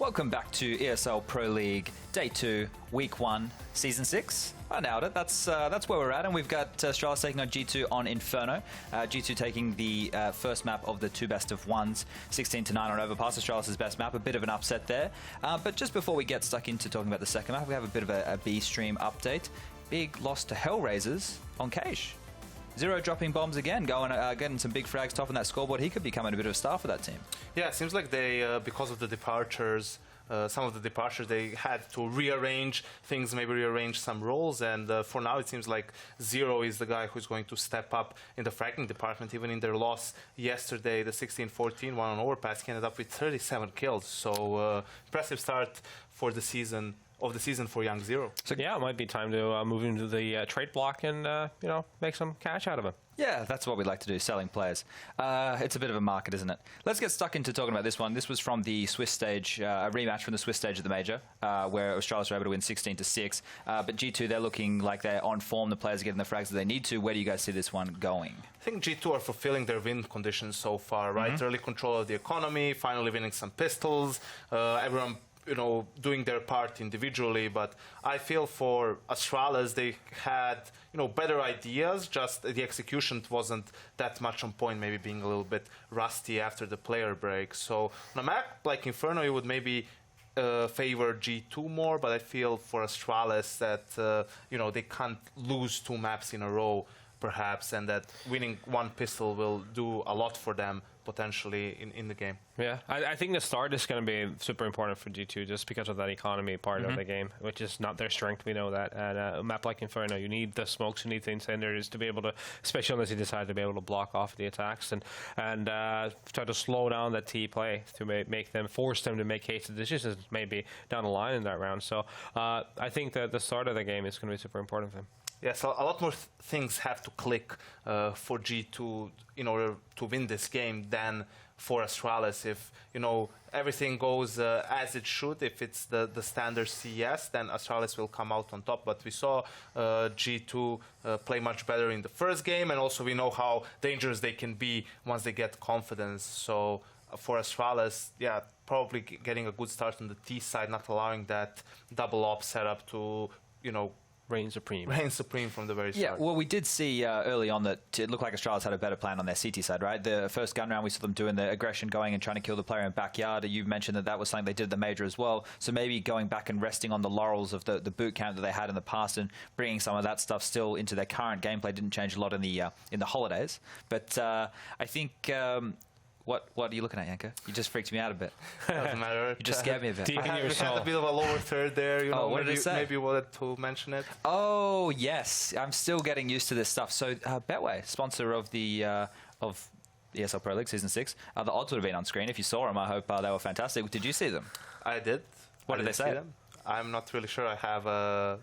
Welcome back to ESL Pro League Day 2, Week 1, Season 6. I nailed it. That's where we're at, and we've got Astralis taking on G2 on Inferno. G2 taking the first map of the two best of ones, 16-9 on Overpass. Astralis' best map, a bit of an upset there. But just before we get stuck into talking about the second map, we have a bit of a B-stream update. Big loss to Hellraisers on Cage. Zero dropping bombs again, getting some big frags top on that scoreboard. He could be becoming a bit of a star for that team. Yeah, it seems like they, because of the departures, some of the departures, they had to rearrange things, maybe rearrange some roles. And for now, it seems like Zero is the guy who's going to step up in the fragging department. Even in their loss yesterday, the 16-14 one on Overpass, he ended up with 37 kills. So impressive start for the season. For young Zero. So yeah, it might be time to move into the trade block and make some cash out of him. Yeah, that's what we like to do, selling players. It's a bit of a market, isn't it? Let's get stuck into talking about this one. This was from the Swiss stage, a rematch from the Swiss stage of the major, where Astralis were able to win 16-6. But G2, they're looking like they're on form. The players are getting the frags that they need to. Where do you guys see this one going? I think G2 are fulfilling their win conditions so far, right? Early control of the economy, finally winning some pistols, everyone doing their part individually, but I feel for Astralis, they had, better ideas, just the execution wasn't that much on point, maybe being a little bit rusty after the player break. So on a map like Inferno, you would maybe favor G2 more, but I feel for Astralis that, they can't lose two maps in a row, perhaps, and that winning one pistol will do a lot for them potentially in the game. Yeah, I think the start is going to be super important for G2 just because of that economy part of the game, which is not their strength. We know that. And a map like Inferno, you need the smokes, you need the incendiaries to be able to, especially unless you decide to be able to block off the attacks and try to slow down that T play to force them to make hasty decisions maybe down the line in that round. So I think that the start of the game is going to be super important for them. Yeah, so a lot more things have to click for G2 in order to win this game than for Astralis. If everything goes as it should, if it's the standard CS, then Astralis will come out on top. But we saw G2 play much better in the first game, and also we know how dangerous they can be once they get confidence. So for Astralis, yeah, probably getting a good start on the T side, not allowing that double op setup to reign supreme. Reign supreme from the very start. Yeah, well, we did see early on that it looked like Astralis had a better plan on their CT side, right? The first gun round, we saw them doing the aggression, going and trying to kill the player in backyard. You mentioned that was something they did at the major as well. So maybe going back and resting on the laurels of the boot camp that they had in the past and bringing some of that stuff still into their current gameplay didn't change a lot in the holidays. But I think... What are you looking at, Yanko? You just freaked me out a bit. Doesn't matter. You just scared me a bit. We had a bit of a lower third there. What did it say? Maybe you wanted to mention it. Oh, yes. I'm still getting used to this stuff. So Betway, sponsor of the ESL Pro League Season 6, the odds would have been on screen. If you saw them, I hope they were fantastic. Did you see them? I did. What did they say? Them. I'm not really sure. I have a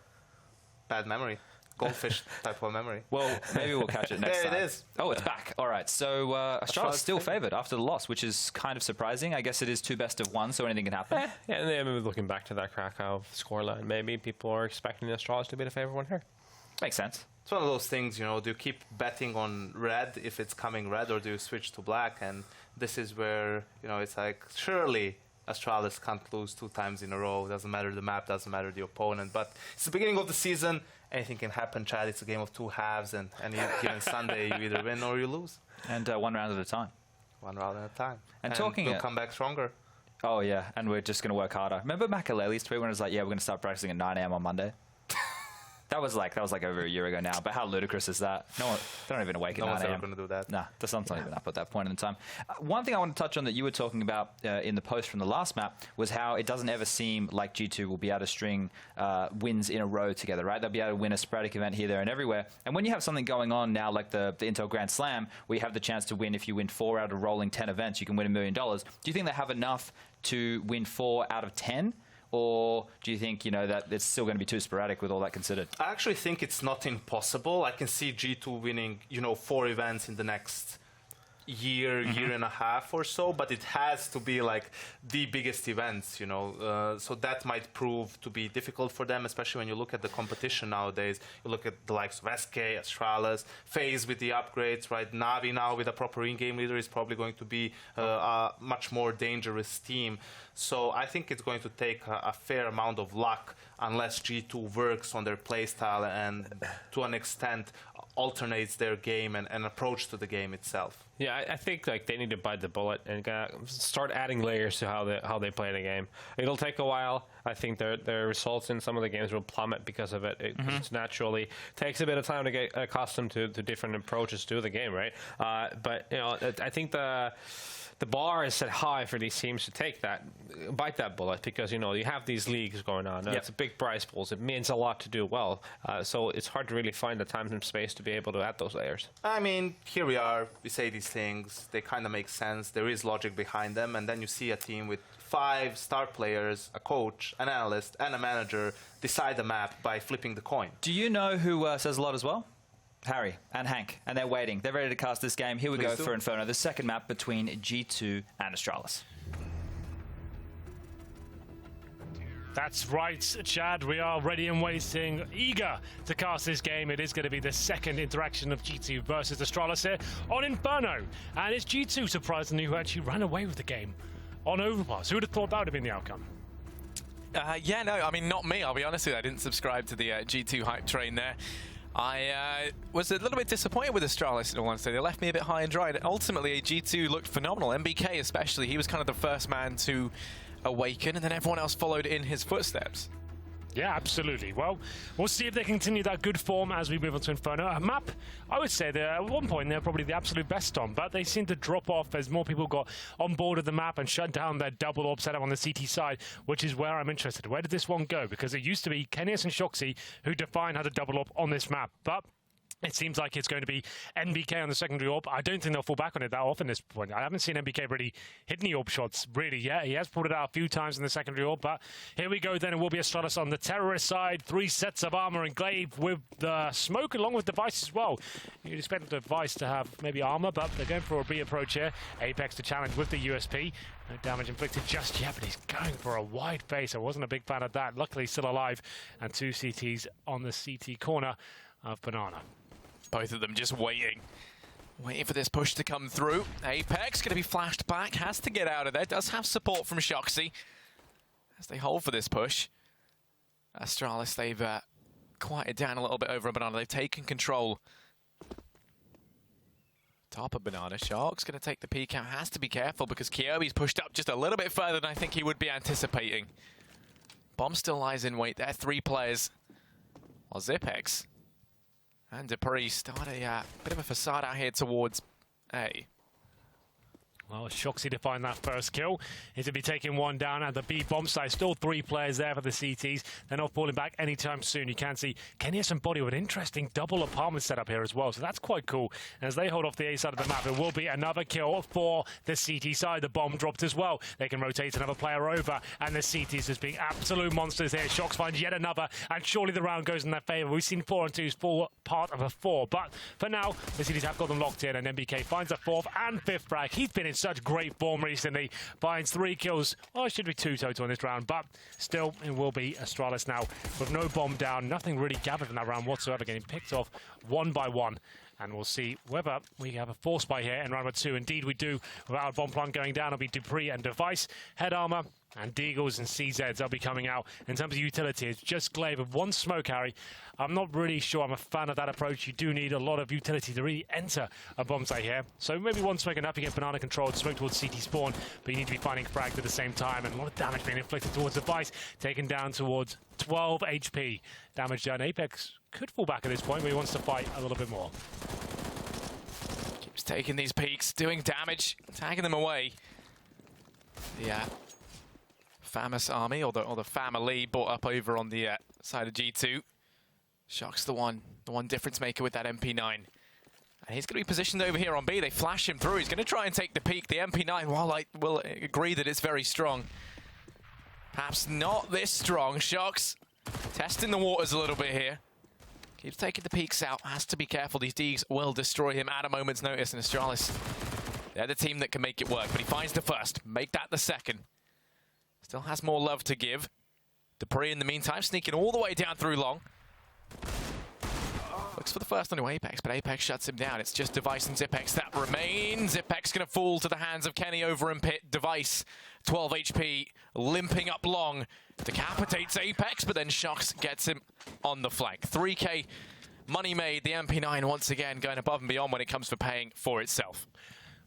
bad memory. Goldfish type of memory. Well, maybe we'll catch it next time. There it is. Oh, it's back. All right. So Astralis still favoured after the loss, which is kind of surprising. I guess it is two best of one, so anything can happen. Yeah, and then looking back to that Krakow scoreline, maybe people are expecting Astralis to be the favourite one here. Makes sense. It's one of those things, do you keep betting on red if it's coming red, or do you switch to black? And this is where, it's like, surely Astralis can't lose two times in a row. Doesn't matter the map, doesn't matter the opponent. But it's the beginning of the season. Anything can happen, Chad. It's a game of two halves, and any given Sunday, you either win or you lose. And one round at a time. One round at a time. And we'll come back stronger. Oh, yeah, and we're just going to work harder. Remember Makaleli's tweet when it was like, yeah, we're going to start practicing at 9 a.m. on Monday? That was like over a year ago now, but how ludicrous is that? No one, they don't even awake at 9 a.m. No one's ever going to do that. Nah, the sun's not even up at that point in time. One thing I want to touch on that you were talking about in the post from the last map was how it doesn't ever seem like G2 will be able to string wins in a row together, right? They'll be able to win a sporadic event here, there, and everywhere. And when you have something going on now like the Intel Grand Slam, where you have the chance to win, if you win 4 out of rolling 10 events, you can win $1 million. Do you think they have enough to win 4 out of 10? Or do you think, that it's still going to be too sporadic with all that considered? I actually think it's not impossible. I can see G2 winning, 4 events in the next year and a half or so, but it has to be like the biggest events, you know. So that might prove to be difficult for them, especially when you look at the competition nowadays. You look at the likes of SK, Astralis, FaZe with the upgrades, right? Navi now with a proper in-game leader is probably going to be a much more dangerous team. So I think it's going to take a fair amount of luck unless G2 works on their playstyle and to an extent alternates their game and approach to the game itself. Yeah, I think like they need to bite the bullet and start adding layers to how they play the game. It'll take a while. I think their results in some of the games will plummet because of it. It just naturally takes a bit of time to get accustomed to different approaches to the game, right? But you know, I think the bar is set high for these teams to bite that bullet, because you know you have these leagues going on. It's a big prize pools. It means a lot to do well. So it's hard to really find the time and space to be able to add those layers. I mean, here we are. We say these things. They kind of make sense. There is logic behind them. And then you see a team with 5 star players, a coach, an analyst, and a manager decide the map by flipping the coin. Do you know who says a lot as well? Harry and Hank, and they're waiting. They're ready to cast this game. Here we go for Inferno, the second map between G2 and Astralis. That's right, Chad. We are ready and waiting, eager to cast this game. It is going to be the second interaction of G2 versus Astralis here on Inferno. And it's G2, surprisingly, who actually ran away with the game on Overpass. Who would have thought that would have been the outcome? Yeah, no, I mean, not me, I'll be honest with you. I didn't subscribe to the G2 hype train there. I was a little bit disappointed with Astralis, in all honesty. They left me a bit high and dry. And ultimately, G2 looked phenomenal. MBK especially, he was kind of the first man to awaken, and then everyone else followed in his footsteps. Yeah, absolutely. Well, we'll see if they continue that good form as we move on to Inferno. A map, I would say that at one point they're probably the absolute best on, but they seem to drop off as more people got on board of the map and shut down their double orb setup on the CT side, which is where I'm interested. Where did this one go? Because it used to be Kenius and Shoxy who defined how to double orb on this map, but it seems like it's going to be NBK on the secondary orb. I don't think they'll fall back on it that often at this point. I haven't seen NBK really hit any orb shots, really, yet. He has pulled it out a few times in the secondary orb, but here we go then. It will be Astralis on the terrorist side. 3 sets of armor and glaive with the smoke along with Device as well. You'd expect the Device to have maybe armor, but they're going for a B approach here. Apex to challenge with the USP. No damage inflicted just yet, but he's going for a wide face. I wasn't a big fan of that. Luckily, still alive. And 2 CTs on the CT corner of Banana. Both of them just waiting for this push to come through. Apex going to be flashed back, has to get out of there. Does have support from Shoxy as they hold for this push. Astralis, they've quieted down a little bit over a Banana. They've taken control. Top of Banana. Shark's going to take the peek out. Has to be careful because Kyobi's pushed up just a little bit further than I think he would be anticipating. Bomb still lies in wait there. 3 players. While Zipex and Dupree start a bit of a facade out here towards A. Well, Shoxy to find that first kill. He's to be taking one down at the B bomb site. Still 3 players there for the CTs. They're not falling back anytime soon. You can see Kenius and Body with an interesting double apartment setup here as well. So that's quite cool. And as they hold off the A side of the map, it will be another kill for the CT side. The bomb dropped as well. They can rotate another player over. And the CTs just being absolute monsters here. Shox finds yet another. And surely the round goes in their favor. We've seen 4 and 2's full part of a 4. But for now, the CTs have got them locked in. And MBK finds a 4th and 5th frag. He's been in such great form recently. Finds 3 kills. Well, it should be 2 total in this round, but still it will be Astralis now with no bomb down. Nothing really gathered in that round whatsoever, getting picked off one by one. And we'll see whether we have a force by here in round number 2. Indeed, we do. Without a bomb plant going down, it'll be Dupree and Device. Head armor and Deagles and CZs will be coming out. In terms of utility, it's just Glaive with 1 smoke, Harry. I'm not really sure I'm a fan of that approach. You do need a lot of utility to really enter a bomb site here. So maybe 1 smoke enough to get Banana controlled, smoke towards CT spawn, but you need to be finding frags at the same time. And a lot of damage being inflicted towards Device, taken down towards 12 HP. Damage done. Apex could fall back at this point, but he wants to fight a little bit more. Keeps taking these peaks, doing damage, tagging them away. Yeah. Famous army, or the family, brought up over on the side of G2. Shock's the one difference maker with that MP9. And he's going to be positioned over here on B. They flash him through. He's going to try and take the peak. The MP9, while I will agree that it's very strong, perhaps not this strong. Shox testing the waters a little bit here. Keeps taking the peaks out. Has to be careful. These Deags will destroy him at a moment's notice. And Astralis They're the team that can make it work, but he finds the first. Make that the second. Still has more love to give. Dupree, in the meantime, sneaking all the way down through long. Looks for the first on Apex, but Apex shuts him down. It's just Device and Zipex that remain. Zipex going to fall to the hands of Kenny over in pit. Device, 12 HP, limping up long. Decapitates Apex, but then Shox gets him on the flank. 3K money made. The MP9 once again going above and beyond when it comes for paying for itself.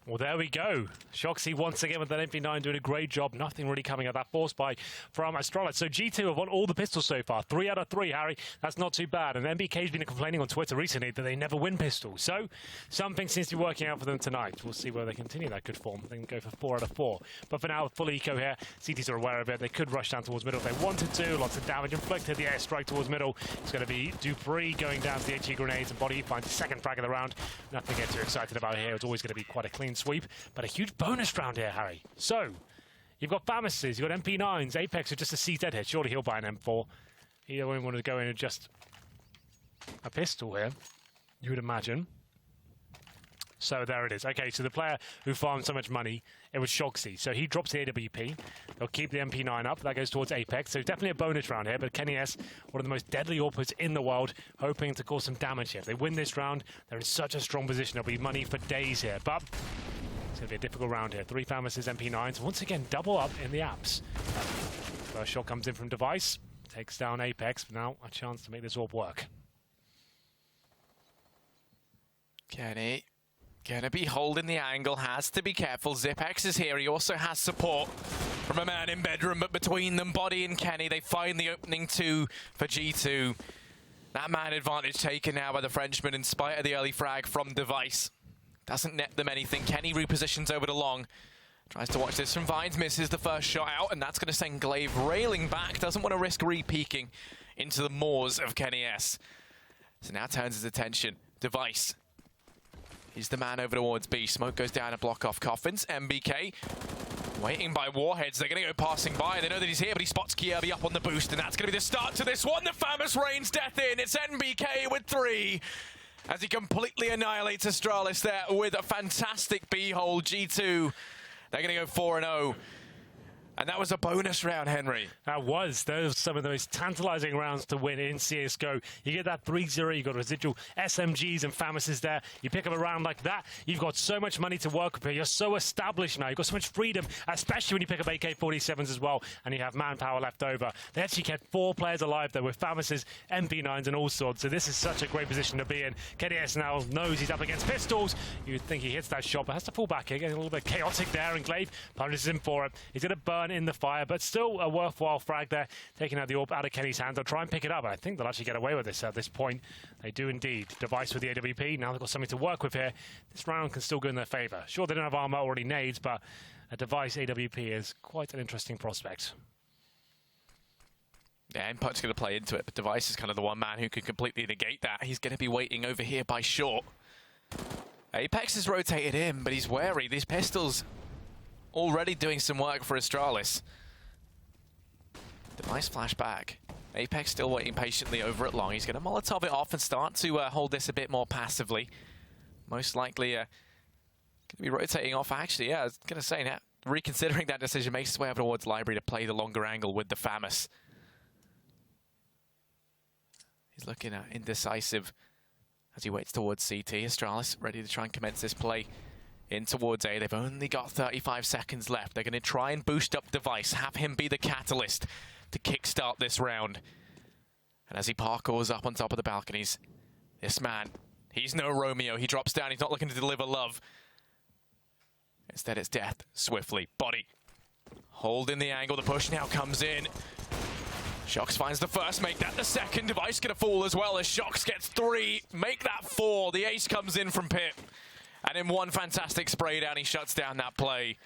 Well, there we go. Shoxy once again with that MP9 doing a great job. Nothing really coming out of that force buy from Astralis. So G2 have won all the pistols so far. 3 out of 3, Harry. That's not too bad. And MBK's been complaining on Twitter recently that they never win pistols. So something seems to be working out for them tonight. We'll see whether they continue that good form. They can go for 4 out of 4. But for now, full eco here. CTs are aware of it. They could rush down towards middle if they wanted to. Lots of damage inflicted. The airstrike towards middle. It's going to be Dupree going down to the HE grenades and Body finds the second frag of the round. Nothing to get too excited about here. It's always going to be quite a clean sweep. But a huge bonus round here, Harry. So, you've got Famises, you've got MP9s, Apex with just a CZ hit. Surely he'll buy an M4. He won't want to go in and just a pistol here, you would imagine. So there it is. Okay, so the player who farmed so much money, it was Shoxy. So he drops the AWP. They'll keep the MP9 up. That goes towards Apex. So definitely a bonus round here. But Kenny S, one of the most deadly AWPers in the world, hoping to cause some damage here. If they win this round, they're in such a strong position. There'll be money for days here. But it's going to be a difficult round here. 3 Famises, MP9s. Once again, double up in the apps. First shot comes in from Device. Takes down Apex. Now a chance to make this AWP work. Kenny. Gonna be holding the angle, has to be careful. Zipex is here, he also has support from a man in bedroom, but between them, Body and Kenny, they find the opening two for G2. That man advantage taken now by the Frenchman in spite of the early frag from Device. Doesn't net them anything. Kenny repositions over to long. Tries to watch this from Vines, misses the first shot out, and that's going to send Glaive railing back. Doesn't want to risk re-peeking into the maws of Kenny S. So now turns his attention. Device. He's the man over towards B. Smoke goes down to block off Coffins. MBK waiting by Warheads. They're going to go passing by. They know that he's here, but he spots Kierby up on the boost, and that's going to be the start to this one. The Famous rains death in. It's MBK with 3 as he completely annihilates Astralis there with a fantastic B-hole. G2, they're going to go 4-0. And that was a bonus round, Henry. That was. Those are some of the most tantalizing rounds to win in CSGO. You get that 3-0, you've got residual SMGs and Famises there. You pick up a round like that, you've got so much money to work with here. You're so established now. You've got so much freedom, especially when you pick up AK-47s as well, and you have manpower left over. They actually kept 4 players alive there with Famises, MP9s, and all sorts. So this is such a great position to be in. Kenny S now knows he's up against pistols. You'd think he hits that shot, but has to fall back here. Getting a little bit chaotic there, and Glaive punishes him for it. He's going to burn in the fire, but still a worthwhile frag there, taking out the AWP out of Kenny's hands. They'll try and pick it up, and I think they'll actually get away with this at this point. They do indeed. Device with the AWP. Now they've got something to work with here. This round can still go in their favour. Sure, they don't have armour already nades, but a Device AWP is quite an interesting prospect. Yeah, Impact's going to play into it, but Device is kind of the one man who can completely negate that. He's going to be waiting over here by short. Apex is rotated in, but he's wary. These pistols already doing some work for Astralis. Device flashback. Apex still waiting patiently over at long. He's going to Molotov it off and start to hold this a bit more passively. Most likely going to be rotating off. Actually, yeah, I was going to say now, reconsidering that decision, makes his way over towards Library to play the longer angle with the Famous. He's looking indecisive as he waits towards CT. Astralis ready to try and commence this play in towards A. They've only got 35 seconds left. They're going to try and boost up Device, have him be the catalyst to kickstart this round. And as he parkours up on top of the balconies, this man, he's no Romeo. He drops down. He's not looking to deliver love. Instead, it's death swiftly. Body holding the angle. The push now comes in. Shox finds the first, make that the second. Device going to fall as well as Shox gets 3. Make that 4. The ace comes in from Pit. And in one fantastic spray down, he shuts down that play.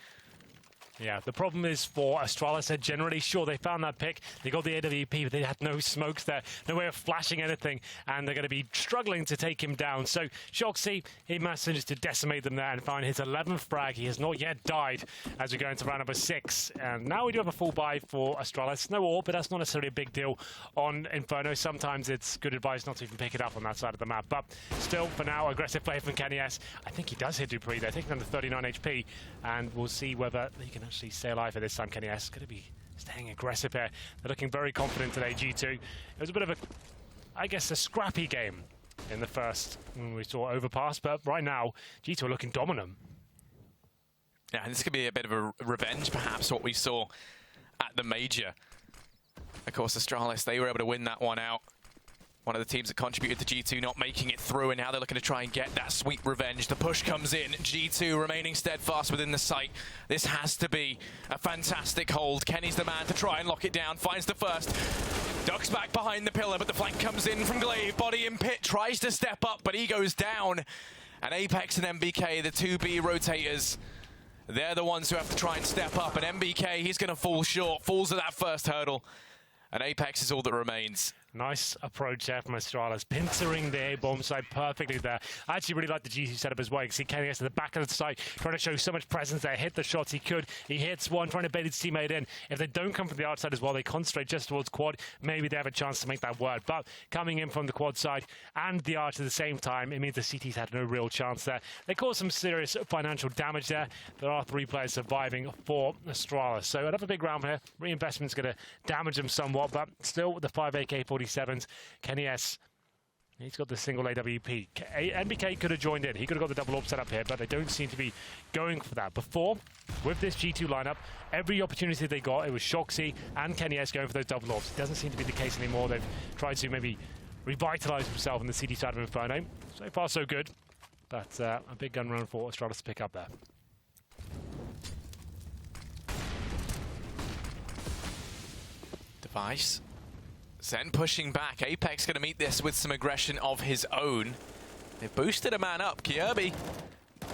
Yeah, the problem is for Astralis, they're generally sure they found that pick. They got the AWP, but they had no smokes there, no way of flashing anything, and they're going to be struggling to take him down. So Shoxy, he manages to decimate them there and find his 11th frag. He has not yet died as we go into round number 6. And now we do have a full buy for Astralis. No AWP, but that's not necessarily a big deal on Inferno. Sometimes it's good advice not to even pick it up on that side of the map. But still, for now, aggressive play from Kenny S. I think he does hit Dupree there. I think under 39 HP, and we'll see whether he can actually stay alive for this time. Kenny S going to be staying aggressive here. They're looking very confident today, G2. It was a bit of a, I guess, a scrappy game in the first when we saw overpass, but right now, G2 are looking dominant. Yeah, and this could be a bit of a revenge, perhaps, what we saw at the Major. Of course, Astralis, they were able to win that one out. One of the teams that contributed to G2 not making it through, and now they're looking to try and get that sweet revenge. The push comes in. G2 remaining steadfast within the site. This has to be a fantastic hold. Kenny's the man to try and lock it down. Finds the first. Ducks back behind the pillar, but the flank comes in from Glaive. Body in pit, tries to step up, but he goes down. And Apex and MBK, the 2B rotators, they're the ones who have to try and step up. And MBK, he's going to fall short. Falls at that first hurdle. And Apex is all that remains. Nice approach there from Astralis, pincering the A-bomb side perfectly there. I actually really like the G2 setup as well. You can see Kenny at the back of the site, trying to show so much presence there. Hit the shots he could. He hits one, trying to bait his teammate in. If they don't come from the outside as well, they concentrate just towards quad. Maybe they have a chance to make that work. But coming in from the quad side and the arch at the same time, it means the CTs had no real chance there. They caused some serious financial damage there. There are 3 players surviving for Astralis. So another big round here. Reinvestment's going to damage them somewhat, but still with the 5 AK-47s, Kenny S, he's got the single AWP. NBK could have joined in. He could have got the double AWP set up here, but they don't seem to be going for that. Before, with this G2 lineup, every opportunity they got, it was Shoxy and Kenny S going for those double AWPs. It doesn't seem to be the case anymore. They've tried to maybe revitalize themselves on the CD side of Inferno. So far, so good. But a big gun run for Astralis to pick up there. Device. Zen pushing back. Apex going to meet this with some aggression of his own. They've boosted a man up. Kirby,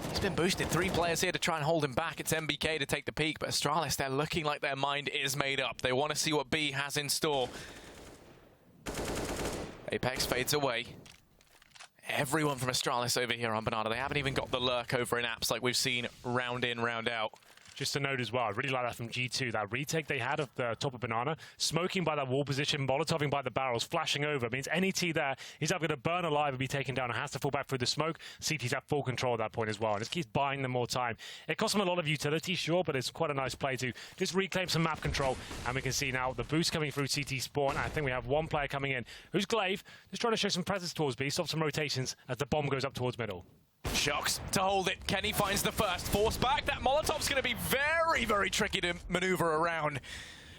he's been boosted. 3 players here to try and hold him back. It's MBK to take the peak, but Astralis, they're looking like their mind is made up. They want to see what B has in store. Apex fades away. Everyone from Astralis over here on Banana. They haven't even got the lurk over in apps like we've seen round in, round out. Just a note as well, I really like that from G2, that retake they had of the top of Banana, smoking by that wall position, molotoving by the barrels, flashing over. It means any T there, he's either going to burn alive or be taken down and has to fall back through the smoke. CT's at full control at that point as well, and just keeps buying them more time. It costs them a lot of utility, sure, but it's quite a nice play to just reclaim some map control, and we can see now the boost coming through CT spawn. I think we have one player coming in, who's Glaive, just trying to show some presence towards B, stop some rotations as the bomb goes up towards middle. Shox to hold it. Kenny finds the first. Force back. That Molotov's going to be very, very tricky to maneuver around.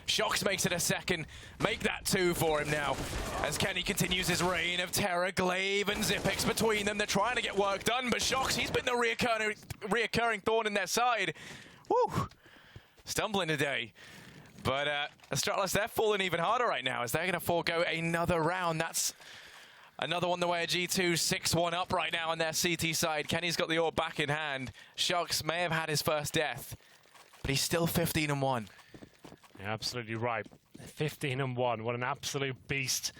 Shox makes it a second. Make that 2 for him now. As Kenny continues his reign of terror. Glaive and Zipix between them. They're trying to get work done, but Shox, he's been the reoccurring thorn in their side. Woo! Stumbling today. But Astralis, they're falling even harder right now as they're going to forego another round. That's another one the way of G2, 6-1 up right now on their CT side. Kenny's got the AWP back in hand. Shox may have had his first death, but he's still 15-1. You're absolutely right. 15-1. What an absolute beast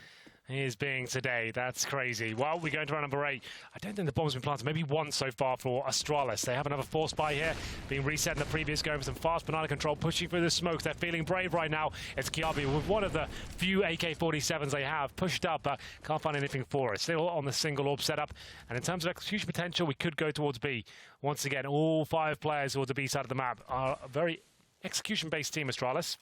he is being today. That's crazy. Well, we go into round number 8. I don't think the bomb's been planted. Maybe one so far for Astralis. They have another force buy here, being reset in the previous, going for some fast banana control, pushing through the smoke. They're feeling brave right now. It's Kiabi with one of the few AK-47s they have, pushed up, but can't find anything for it. Still on the single AWP setup. And in terms of execution potential, we could go towards B. Once again, all 5 players towards the B side of the map are a very execution-based team, Astralis.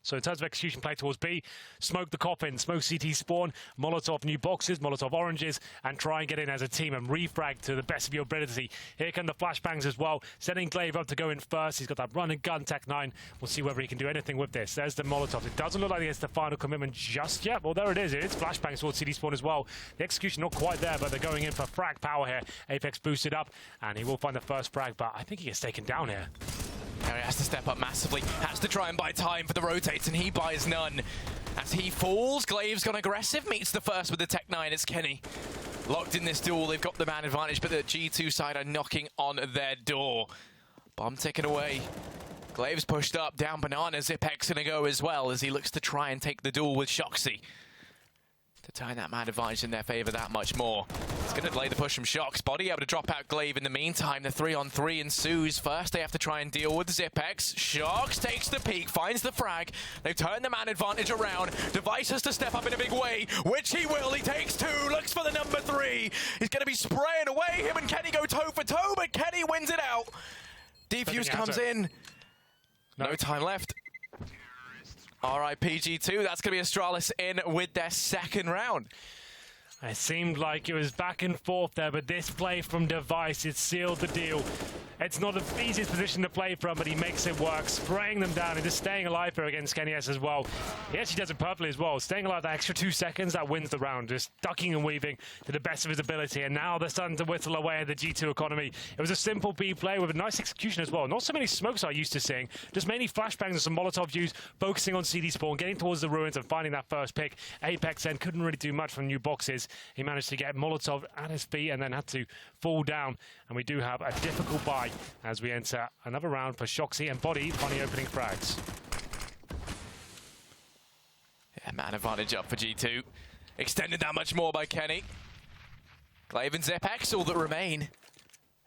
So in terms of execution play towards B, smoke the coffin, smoke CT spawn, Molotov new boxes, Molotov oranges, and try and get in as a team and refrag to the best of your ability. Here come the flashbangs as well, sending Glaive up to go in first. He's got that run and gun Tech 9. We'll see whether he can do anything with this. There's the Molotov. It doesn't look like it's the final commitment just yet. Well, there it is. It's flashbangs towards CT spawn as well. The execution not quite there, but they're going in for frag power here. Apex boosted up, and he will find the first frag, but I think he gets taken down here. Now he has to step up massively, has to try and buy time for the rotates, and he buys none. As he falls, Glaive's gone aggressive, meets the first with the Tech 9. It's Kenny. Locked in this duel, they've got the man advantage, but the G2 side are knocking on their door. Bomb taken away. Glaive's pushed up, down Banana. Zipex gonna go as well as he looks to try and take the duel with Shoxy to turn that man advantage in their favor that much more. It's going to delay the push from Shox. Body able to drop out Glaive in the meantime. The 3-on-3 ensues. First, they have to try and deal with Zipex. Shox takes the peek, finds the frag. They've turned the man advantage around. Device has to step up in a big way, which he will. He takes 2, looks for the number 3. He's going to be spraying away. Him and Kenny go toe for toe, but Kenny wins it out. Defuse comes in. No time left. Alright, PG2, that's going to be Astralis in with their second round. It seemed like it was back and forth there, but this play from Device, it sealed the deal. It's not the easiest position to play from, but he makes it work, spraying them down and just staying alive here against Kenny S as well. He actually does it perfectly as well. Staying alive that extra 2 seconds, that wins the round. Just ducking and weaving to the best of his ability. And now they're starting to whittle away at the G2 economy. It was a simple B play with a nice execution as well. Not so many smokes I'm used to seeing. Just mainly flashbangs and some Molotov views, focusing on CD spawn, getting towards the ruins and finding that first pick. Apex then couldn't really do much from new boxes. He managed to get Molotov at his feet and then had to fall down. And we do have a difficult buy as we enter another round for Shoxy and Body on the opening frags. Yeah, man advantage up for G2. Extended that much more by Kenny. Glaive and Zipex all that remain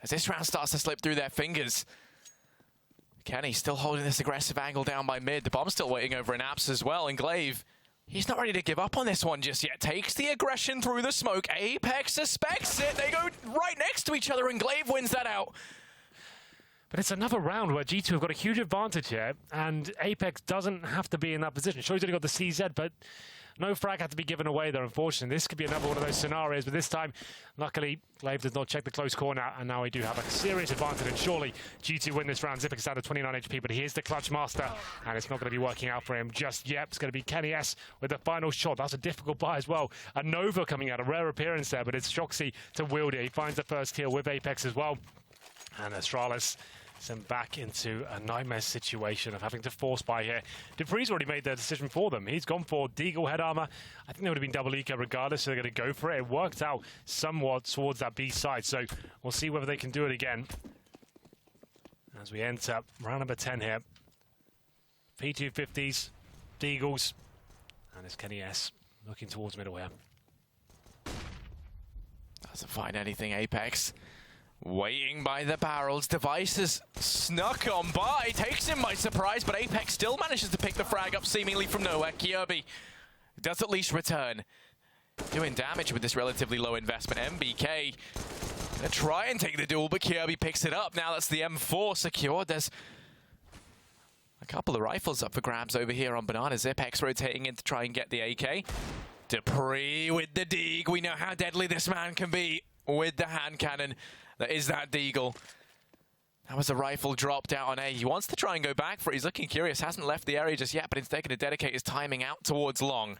as this round starts to slip through their fingers. Kenny still holding this aggressive angle down by mid. The bomb's still waiting over an Apps as well, and Glaive, he's not ready to give up on this one just yet. Takes the aggression through the smoke. Apex suspects it. They go right next to each other, and Glaive wins that out. But it's another round where G2 have got a huge advantage here, and Apex doesn't have to be in that position. Sure, he's only got the CZ, but no frag had to be given away there, unfortunately. This could be another one of those scenarios, but this time, luckily, Glaive does not check the close corner, and now we do have a serious advantage, and surely G2 win this round. Zipex is out of 29 HP, but he is the clutch master, and it's not going to be working out for him just yet. It's going to be Kenny S with the final shot. That's a difficult buy as well. A Nova coming out, a rare appearance there, but it's Shoxy to wield it. He finds the first kill with Apex as well, and Astralis sent back into a nightmare situation of having to force buy here. Dupree's already made their decision for them. He's gone for Deagle head armor. I think they would have been double eco regardless, so they're going to go for it. It worked out somewhat towards that B side, so we'll see whether they can do it again as we enter round number 10 here. P250s, Deagles, and it's Kenny S looking towards middle here. Doesn't find anything, Apex. Waiting by the barrels. Devices snuck on by. Takes him by surprise, but Apex still manages to pick the frag up seemingly from nowhere. Kirby does at least return. Doing damage with this relatively low investment. MBK gonna try and take the duel, but Kirby picks it up. Now that's the M4 secured. There's a couple of rifles up for grabs over here on Banana. Zipex rotating in to try and get the AK. Dupree with the Deagle. We know how deadly this man can be with the hand cannon. That is that Deagle. That was a rifle dropped out on A. He wants to try and go back for it. He's looking curious. Hasn't left the area just yet, but instead going to dedicate his timing out towards long.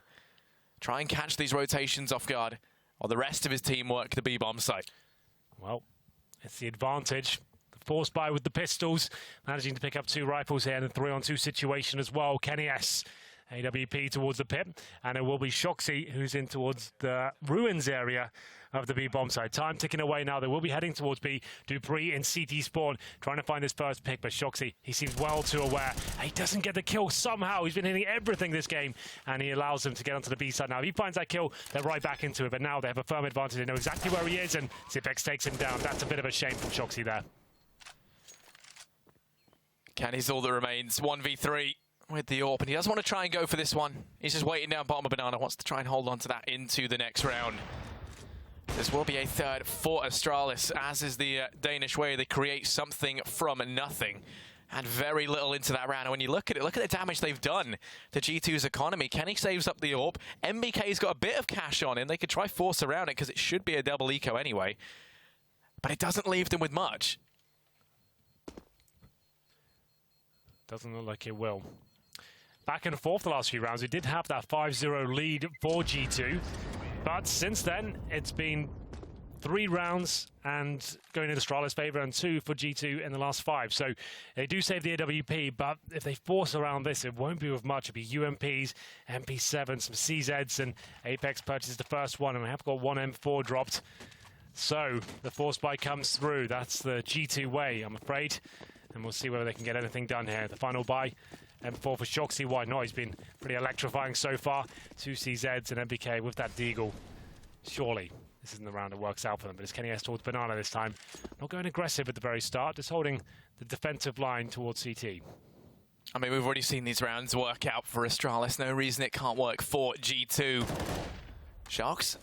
Try and catch these rotations off guard, while the rest of his team work the B-bomb site. Well, it's the advantage. The force buy with the pistols. Managing to pick up 2 rifles here in a 3-on-2 situation as well. Kenny S. AWP towards the pit. And it will be Shoxy who's in towards the ruins area of the B-bomb side. Time ticking away now. They will be heading towards B. Dupree in CT spawn, trying to find his first pick, but Shoxy, he seems well too aware. He doesn't get the kill somehow. He's been hitting everything this game, and he allows them to get onto the B side now. If he finds that kill, they're right back into it, but now they have a firm advantage. They know exactly where he is, and Zipex takes him down. That's a bit of a shame from Shoxy there. Kenny's all that remains. 1v3 with the AWP, and he doesn't want to try and go for this one. He's just waiting down bottom of Banana, wants to try and hold on to that into the next round. This will be a third for Astralis, as is the Danish way. They create something from nothing. Had very little into that round. And when you look at it, look at the damage they've done to G2's economy. Kenny saves up the AWP. MBK's got a bit of cash on him. They could try force around it because it should be a double eco anyway. But it doesn't leave them with much. Doesn't look like it will. Back and forth the last few rounds. We did have that 5-0 lead for G2. But since then, it's been 3 rounds and going in Astralis' favour and 2 for G2 in the last 5. So they do save the AWP, but if they force around this, it won't be with much. It'll be UMPs, MP7, some CZs, and Apex purchases the first one, and we have got 1 M4 dropped. So the force buy comes through. That's the G2 way, I'm afraid. and we'll see whether they can get anything done here. The final buy, M4 for Shoxy. Why not? He's been pretty electrifying so far. 2 CZs and MBK with that Deagle. Surely this isn't the round that works out for them, but it's KennyS towards Banana this time. Not going aggressive at the very start, just holding the defensive line towards CT. I mean, we've already seen these rounds work out for Astralis. No reason it can't work for G2. Shox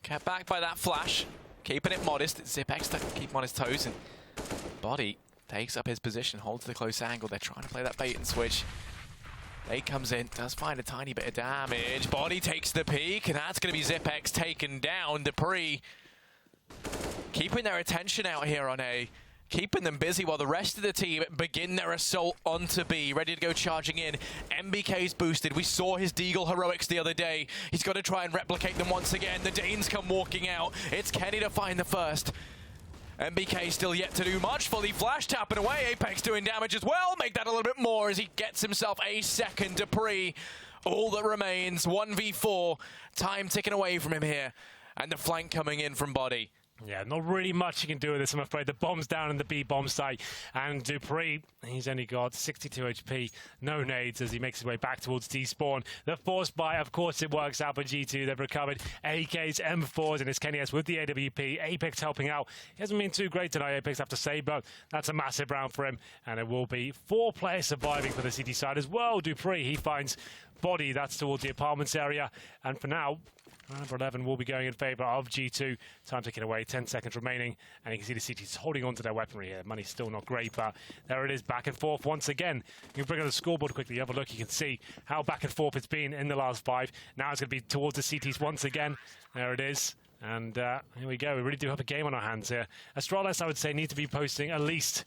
kept back by that flash, keeping it modest. Zipex to keep him on his toes, and Body takes up his position, holds the close angle. They're trying to play that bait and switch. Bait comes in, does find a tiny bit of damage. Body takes the peek, and that's going to be Zipex taken down. Dupree keeping their attention out here on A, keeping them busy while the rest of the team begin their assault onto B, ready to go charging in. MBK's boosted. We saw his Deagle heroics the other day. He's got to try and replicate them once again. The Danes come walking out. It's Kenny to find the first. MBK still yet to do much. Fully flash tapping away. Apex doing damage as well. Make that a little bit more as he gets himself a second. Dupree, all that remains, 1v4. Time ticking away from him here. And the flank coming in from Body. Yeah, not really much you can do with this, I'm afraid. The bomb's down in the B bomb site, and Dupree, he's only got 62 HP, no nades as he makes his way back towards T-spawn. The force buy, of course, it works out for G2. They've recovered AKs, M4s, and it's KennyS with the AWP. Apex helping out. He hasn't been too great tonight, Apex, I have to say, but that's a massive round for him, and it will be 4 players surviving for the CT side as well. Dupree, he finds Body, that's towards the apartments area, and for now, round number 11 will be going in favour of G2. Time ticking away, 10 seconds remaining. And you can see the CT's holding on to their weaponry here. Money's still not great, but there it is, back and forth once again. You can bring on the scoreboard quickly, have a look. You can see how back and forth it's been in the last 5. Now it's going to be towards the CTs once again. There it is. And here we go. We really do have a game on our hands here. Astralis, I would say, need to be posting at least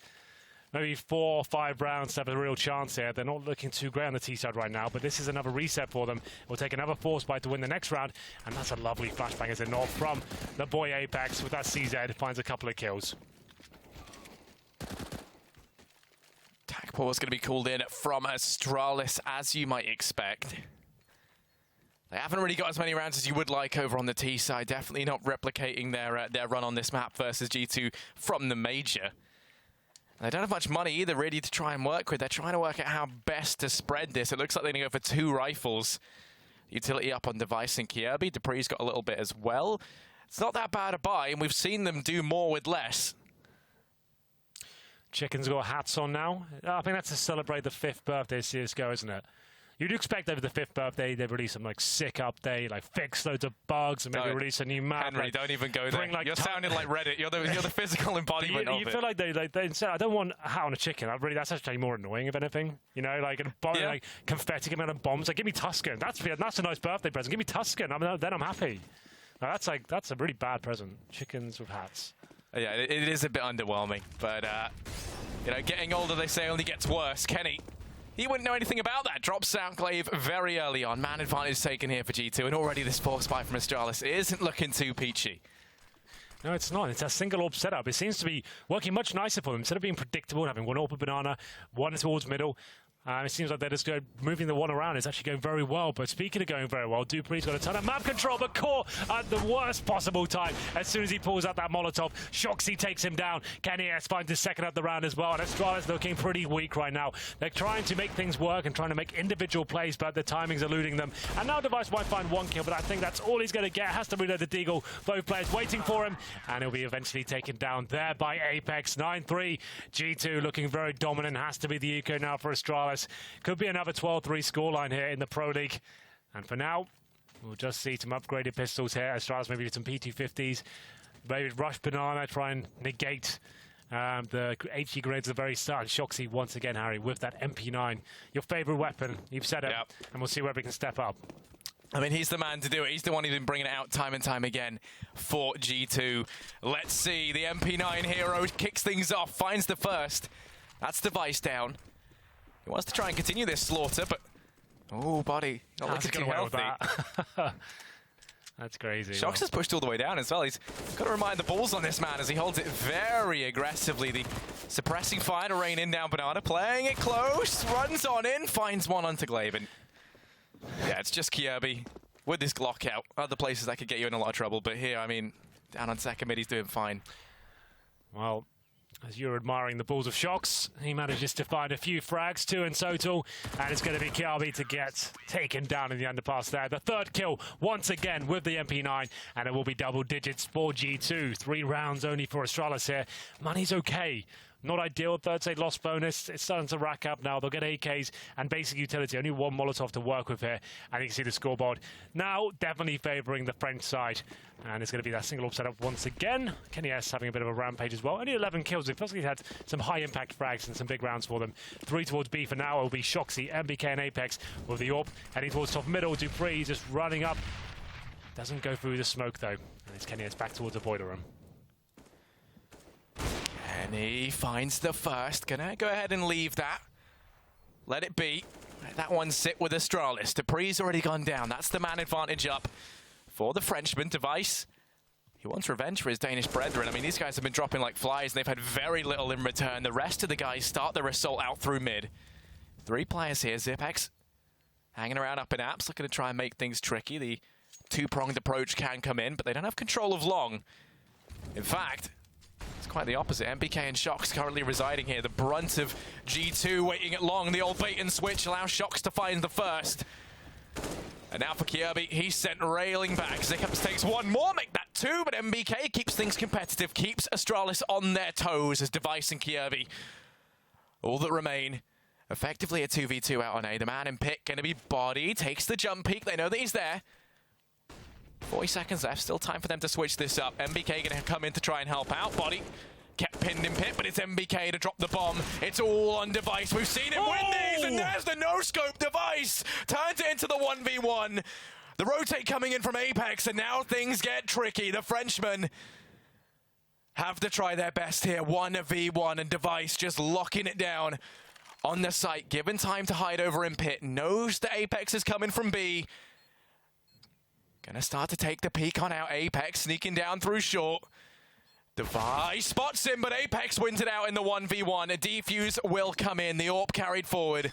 maybe 4 or 5 rounds to have a real chance here. They're not looking too great on the T side right now, but this is another reset for them. We'll take another force bite to win the next round, and that's a lovely flashbang as a north from the boy Apex with that CZ. Finds a couple of kills. Tac Paw is going to be called in from Astralis, as you might expect. They haven't really got as many rounds as you would like over on the T side. Definitely not replicating their run on this map versus G2 from the major. They don't have much money either, really, to try and work with. They're trying to work out how best to spread this. It looks like they're going to go for 2 rifles. Utility up on Device and Kirby. Dupree's got a little bit as well. It's not that bad a buy, and we've seen them do more with less. Chicken's got hats on now. I think that's to celebrate the 5th birthday of CSGO, isn't it? You'd expect over the 5th birthday they'd release some like sick update, like fix loads of bugs, and maybe release a new map. Henry, like, don't even go there. Like, you're sounding like Reddit. You're the physical embodiment of it. You feel like they said, I don't want a hat on a chicken. That's actually more annoying, if anything. You know, like, like confetti coming out of bombs. Like, give me Tuscan. That's a nice birthday present. Give me Tuscan. Then I'm happy. Now, that's a really bad present. Chickens with hats. Yeah, it is a bit underwhelming, but you know, getting older, they say, only gets worse. Kenny, he wouldn't know anything about that. Drops Soundclave very early on. Man advantage taken here for G2, and already this force buy from Astralis isn't looking too peachy. No, it's not. It's a single orb setup. It seems to be working much nicer for them. Instead of being predictable and having 1 orb per banana, 1 towards middle, it seems like they're just moving the 1 around. It's actually going very well. But speaking of going very well, Dupree's got a ton of map control, but caught at the worst possible time. As soon as he pulls out that Molotov, Shoxy takes him down. KennyS finds his second of the round as well. And Astralis looking pretty weak right now. They're trying to make things work and trying to make individual plays, but the timing's eluding them. And now Device might find 1 kill, but I think that's all he's going to get. Has to reload the Deagle. Both players waiting for him, and he'll be eventually taken down there by Apex. 9-3. G2 looking very dominant. Has to be the eco now for Astralis. Could be another 12-3 scoreline here in the Pro League. And for now, we'll just see some upgraded pistols here. Astralis maybe some P250s. Maybe Rush Banana, try and negate the HE grenades at the very start. And Shoxy, once again, Harry, with that MP9. Your favourite weapon. You've said it. Yep. And we'll see where we can step up. I mean, he's the man to do it. He's the one who's been bringing it out time and time again for G2. Let's see. The MP9 hero kicks things off, finds the first. That's Device down. He wants to try and continue this slaughter, but... Oh, Body. Not looking too healthy. That's crazy. Shox has pushed all the way down as well. He's got to remind the balls on this man as he holds it very aggressively. The suppressing fire to rain in down Banana, playing it close, runs on in, finds 1 onto Glaven. Yeah, it's just Kirby with this Glock out. Other places that could get you in a lot of trouble, but here, I mean, down on second mid, he's doing fine. Well, As you're admiring the balls of Shox, he manages to find a few frags, 2 in total, and it's going to be Kiabi to get taken down in the underpass there. The third kill, once again, with the MP9, and it will be double digits for G2. 3 rounds only for Astralis here. Money's okay. Not ideal, third state loss bonus. It's starting to rack up now. They'll get AKs and basic utility. Only 1 Molotov to work with here. And you can see the scoreboard now definitely favouring the French side. And it's going to be that single orb setup once again. Kenny S having a bit of a rampage as well. Only 11 kills. It feels like he's had some high impact frags and some big rounds for them. 3 towards B for now. It will be Shoxy, MBK and Apex with the orb. Heading towards top middle. Dupree just running up. Doesn't go through the smoke though. And it's Kenny S back towards the boiler room. And he finds the first. Gonna go ahead and leave that. Let it be. Let that one sit with Astralis. Dupree's already gone down. That's the man advantage up for the Frenchman. Device. He wants revenge for his Danish brethren. I mean, these guys have been dropping like flies, and they've had very little in return. The rest of the guys start their assault out through mid. 3 players here. Zipex hanging around up in apps, looking to try and make things tricky. The 2-pronged approach can come in, but they don't have control of long. In fact, it's quite the opposite. MBK and Shox currently residing here. The brunt of G2 waiting at long. The old bait and switch allows Shox to find the first. And now for Kiabi, he's sent railing back. Zipex takes 1 more, make that 2, but MBK keeps things competitive, keeps Astralis on their toes as Device and Kiabi, all that remain, effectively a 2v2 out on A. The man in pit going to be body, takes the jump peak. They know that he's there. 40 seconds left, still time for them to switch this up. MBK going to come in to try and help out. Body kept pinned in pit, but it's MBK to drop the bomb. It's all on Device. We've seen him win these, and there's the no-scope. Device turns it into the 1v1. The rotate coming in from Apex, and now things get tricky. The Frenchmen have to try their best here. 1v1, and Device just locking it down on the site. Given time to hide over in pit. Knows that Apex is coming from B. Gonna start to take the peek on out. Apex sneaking down through short. Device spots him, but Apex wins it out in the 1v1. A defuse will come in. The AWP carried forward.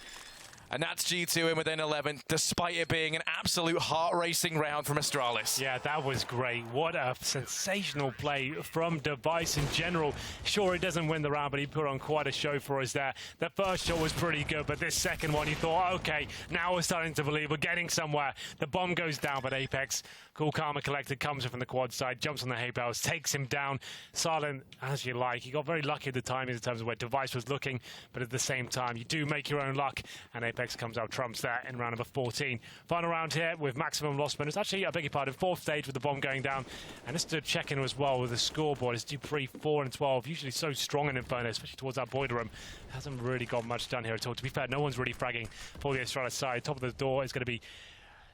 And that's G2 in within 11, despite it being an absolute heart-racing round from Astralis. Yeah, that was great. What a sensational play from Device in general. Sure, he doesn't win the round, but he put on quite a show for us there. The first shot was pretty good, but this second one, you thought, okay, now we're starting to believe we're getting somewhere. The bomb goes down, but Apex, cool, calm, and collected, comes in from the quad side, jumps on the hay bales, takes him down. Silent as you like. He got very lucky at the timing in terms of where Device was looking, but at the same time, you do make your own luck, and Apex comes out trumps that in round number 14. Final round here with maximum loss bonus. Actually, I beg your pardon, 4th stage with the bomb going down. And just to check in as well with the scoreboard, it's Dupree 4 and 12. Usually so strong in Inferno, especially towards that boiler room. Hasn't really got much done here at all. To be fair, no one's really fragging for the Astralis side. Top of the door is going to be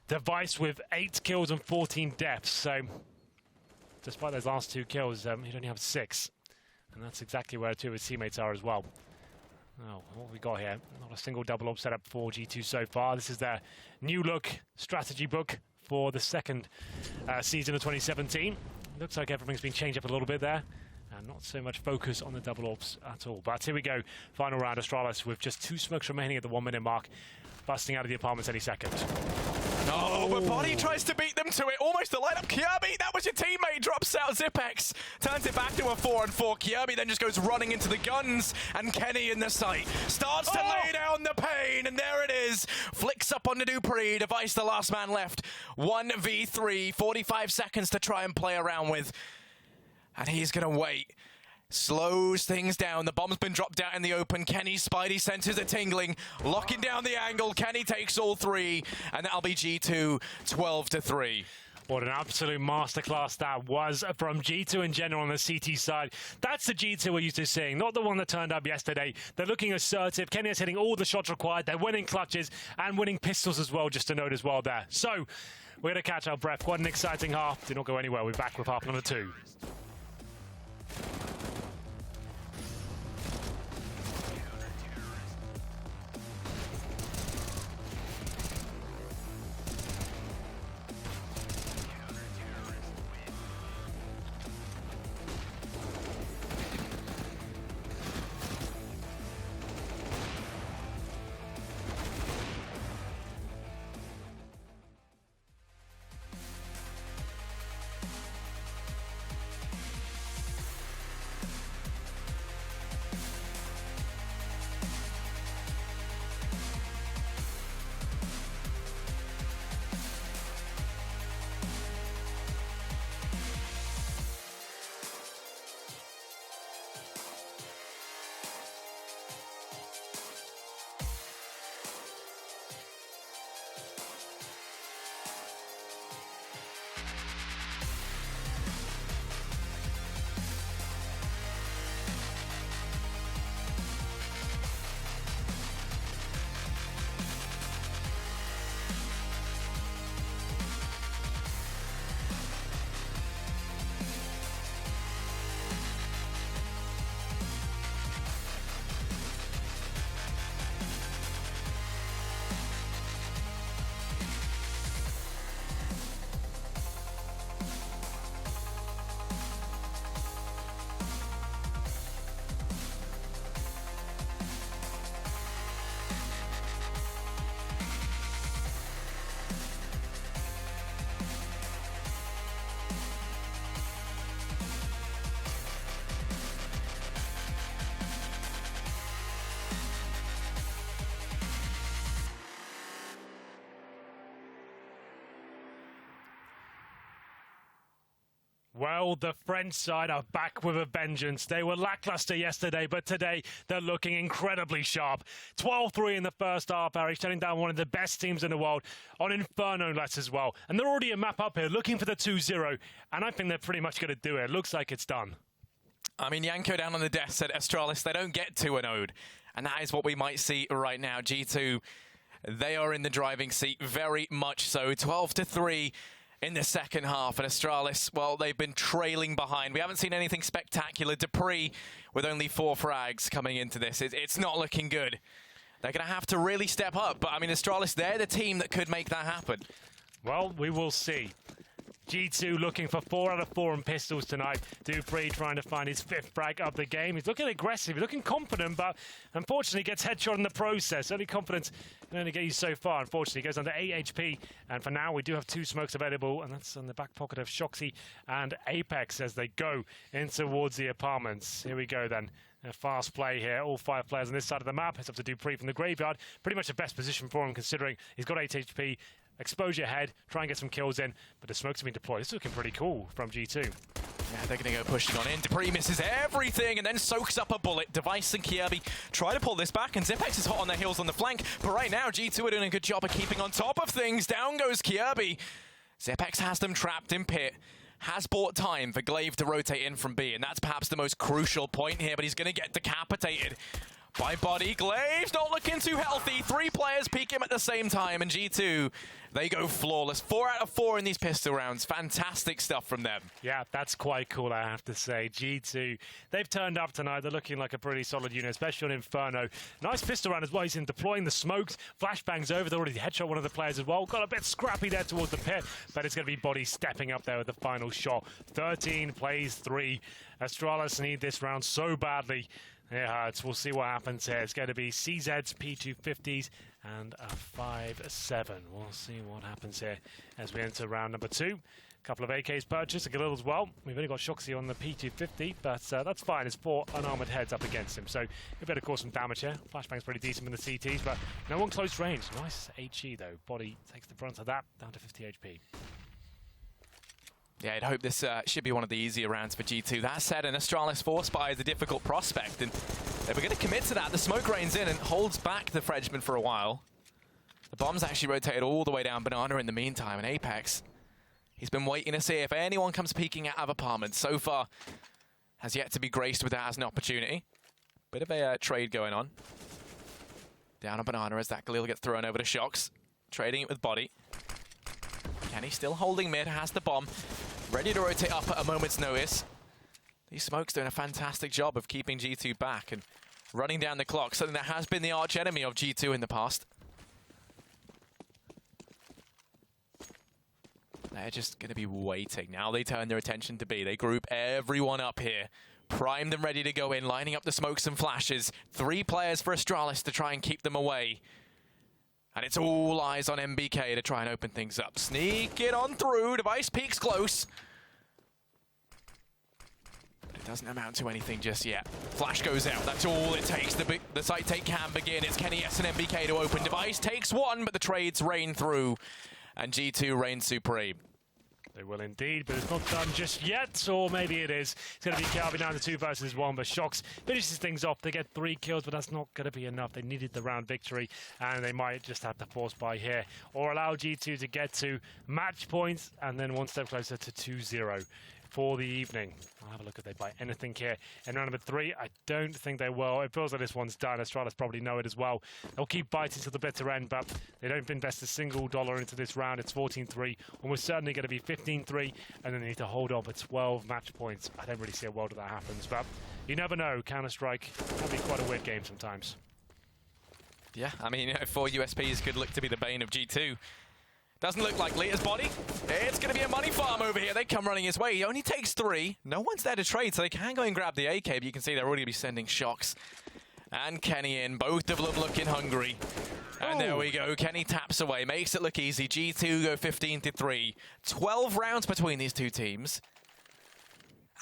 Device with 8 kills and 14 deaths. So, despite those last 2 kills, he'd only have 6. And that's exactly where 2 of his teammates are as well. Oh, what we got here? Not a single double orb setup for G2 so far. This is their new look strategy book for the second season of 2017. Looks like everything's been changed up a little bit there. And not so much focus on the double orbs at all. But here we go. Final round, Astralis with just 2 smokes remaining at the 1-minute mark. Busting out of the apartments any second. Oh, but Body tries to beat them to it. Almost the lineup. Kiabi, that was your teammate. Drops out Zipex. Turns it back to a 4-on-4. Kiabi then just goes running into the guns. And Kenny in the sight. Starts to lay down the pain. And there it is. Flicks up onto Dupree. Device the last man left. 1v3. 45 seconds to try and play around with. And he's going to wait. Slows things down. The bomb's been dropped out in the open. Kenny's Spidey senses are tingling. Locking down the angle. Kenny takes all 3. And that'll be G2 12-3. What an absolute masterclass that was from G2 in general on the CT side. That's the G2 we're used to seeing, not the one that turned up yesterday. They're looking assertive. Kenny is hitting all the shots required. They're winning clutches and winning pistols as well, just to note as well there. So, we're going to catch our breath. Quite an exciting half. Do not go anywhere. We're back with half number 2. Well, the French side are back with a vengeance. They were lackluster yesterday, but today they're looking incredibly sharp. 12-3 in the first half, Harry, shutting down one of the best teams in the world on Inferno less as well. And they're already a map up here looking for the 2-0, and I think they're pretty much going to do it. It looks like it's done. I mean, Yanko down on the desk said Astralis, they don't get to an ode. And that is what we might see right now. G2, they are in the driving seat very much so. 12-3 in the second half. And Astralis, well, they've been trailing behind. We haven't seen anything spectacular. Dupree with only 4 frags coming into this. It's not looking good. They're going to have to really step up. But, I mean, Astralis, they're the team that could make that happen. Well, we will see. G2 looking for 4 out of 4 on pistols tonight. Dupree trying to find his 5th frag of the game. He's looking aggressive, he's looking confident, but unfortunately gets headshot in the process. Only confidence can only get you so far. Unfortunately, he goes under 8 HP. And for now, we do have 2 smokes available, and that's on the back pocket of Shoxy and Apex as they go in towards the apartments. Here we go then. A fast play here. All 5 players on this side of the map. It's up to Dupree from the graveyard. Pretty much the best position for him, considering he's got 8 HP. Exposure ahead, try and get some kills in, but the smokes have been deployed. This is looking pretty cool from G2. Yeah, they're going to go pushing on in. Dupree misses everything and then soaks up a bullet. Device and Kirby try to pull this back, and Zipex is hot on their heels on the flank. But right now, G2 are doing a good job of keeping on top of things. Down goes Kirby. Zipex has them trapped in pit. Has bought time for Glaive to rotate in from B, and that's perhaps the most crucial point here, but he's going to get decapitated by Body. Glaive's not looking too healthy. 3 players peek him at the same time, and G2, they go flawless. 4 out of 4 in these pistol rounds. Fantastic stuff from them. Yeah, that's quite cool, I have to say. G2, they've turned up tonight. They're looking like a pretty solid unit, especially on Inferno. Nice pistol round as well. He's in deploying the smokes. Flashbangs over. They already headshot one of the players as well. Got a bit scrappy there towards the pit, but it's going to be Body stepping up there with the final shot. 13 plays 3. Astralis need this round so badly. It hurts. We'll see what happens here. It's going to be CZs, P250s, and a 5-7. We'll see what happens here as we enter round number 2. A couple of AKs purchased, a Galil as well. We've only got Shoxy on the P250, but that's fine. It's 4 unarmored heads up against him, so we better cause some damage here. Flashbang's pretty decent with the CTs, but no one close range. Nice HE, though. Body takes the brunt of that, down to 50 HP. Yeah, I'd hope this should be one of the easier rounds for G2. That said, an Astralis Force Spy is a difficult prospect, and they were going to commit to that. The smoke rains in and holds back the Frenchman for a while. The bomb's actually rotated all the way down Banana in the meantime, and Apex, he's been waiting to see if anyone comes peeking out of apartments. So far, has yet to be graced with that as an opportunity. Bit of a trade going on. Down on Banana as that Galil gets thrown over to Shox. Trading it with Body. Kenny still holding mid, has the bomb. Ready to rotate up at a moment's notice. These smokes doing a fantastic job of keeping G2 back and running down the clock, something that has been the arch enemy of G2 in the past. They're just going to be waiting. Now they turn their attention to B. They group everyone up here. Primed and ready to go in, lining up the smokes and flashes. 3 players for Astralis to try and keep them away. And it's all eyes on MBK to try and open things up. Sneak it on through. Device peeks close. But it doesn't amount to anything just yet. Flash goes out. That's all it takes. The site take can begin. It's Kenny S and MBK to open. Device takes 1, but the trades rain through. And G2 reigns supreme. They will indeed, but it's not done just yet, or maybe it is. It's going to be Calvin down to 2 versus 1, but Shox finishes things off. They get 3 kills, but that's not going to be enough. They needed the round victory, and they might just have to force by here, or allow G2 to get to match points, and then 1 step closer to 2-0 for the evening. I'll have a look if they buy anything here. In round number 3, I don't think they will. It feels like this one's done. Astralis probably know it as well. They'll keep biting to the bitter end, but they don't invest a single dollar into this round. It's 14-3, almost certainly going to be 15-3, and then they need to hold on for 12 match points. I don't really see a world where that happens, but you never know. Counter-Strike can be quite a weird game sometimes. Yeah, I mean, 4 USPs could look to be the bane of G2. Doesn't look like Leader's Body. It's going to be a money farm over here. They come running his way. He only takes 3. No one's there to trade, so they can go and grab the AK, but you can see they're already going to be sending Shox and Kenny in. Both of them looking hungry. And there we go. Kenny taps away, makes it look easy. G2 go 15-3. 12 rounds between these 2 teams.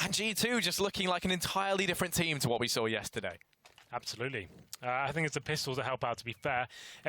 And G2 just looking like an entirely different team to what we saw yesterday. Absolutely. I think it's the pistols that help out, to be fair.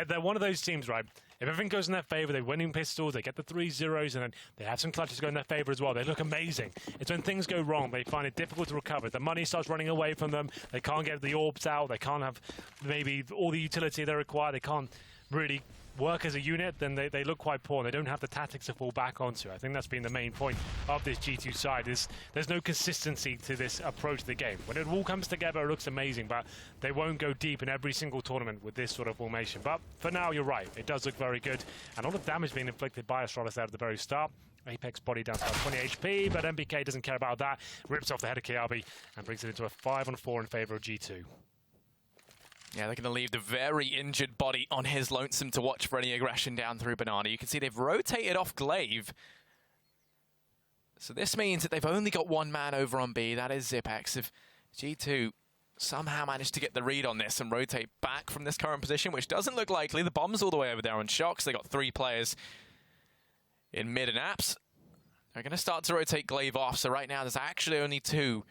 They're one of those teams, right? If everything goes in their favour, they win in pistols, they get the 3-0s, and then they have some clutches go in their favour as well. They look amazing. It's when things go wrong, they find it difficult to recover. The money starts running away from them. They can't get the orbs out. They can't have maybe all the utility they require. They can't really work as a unit, then they look quite poor. They don't have the tactics to fall back onto. I think that's been the main point of this G2 side, is there's no consistency to this approach to the game. When it all comes together, it looks amazing, but they won't go deep in every single tournament with this sort of formation. But for now, you're right. It does look very good. And all the damage being inflicted by Astralis out at the very start. Apex body down to about 20 HP, but MBK doesn't care about that. Rips off the head of KRB and brings it into a 5-on-4 in favor of G2. Yeah, they're going to leave the very injured body on his lonesome to watch for any aggression down through Banana. You can see they've rotated off Glaive. So this means that they've only got one man over on B. That is Zipex. If G2 somehow managed to get the read on this and rotate back from this current position, which doesn't look likely. The bomb's all the way over there on Shox. They got 3 players in mid and apps. They're going to start to rotate Glaive off. So right now there's actually only 2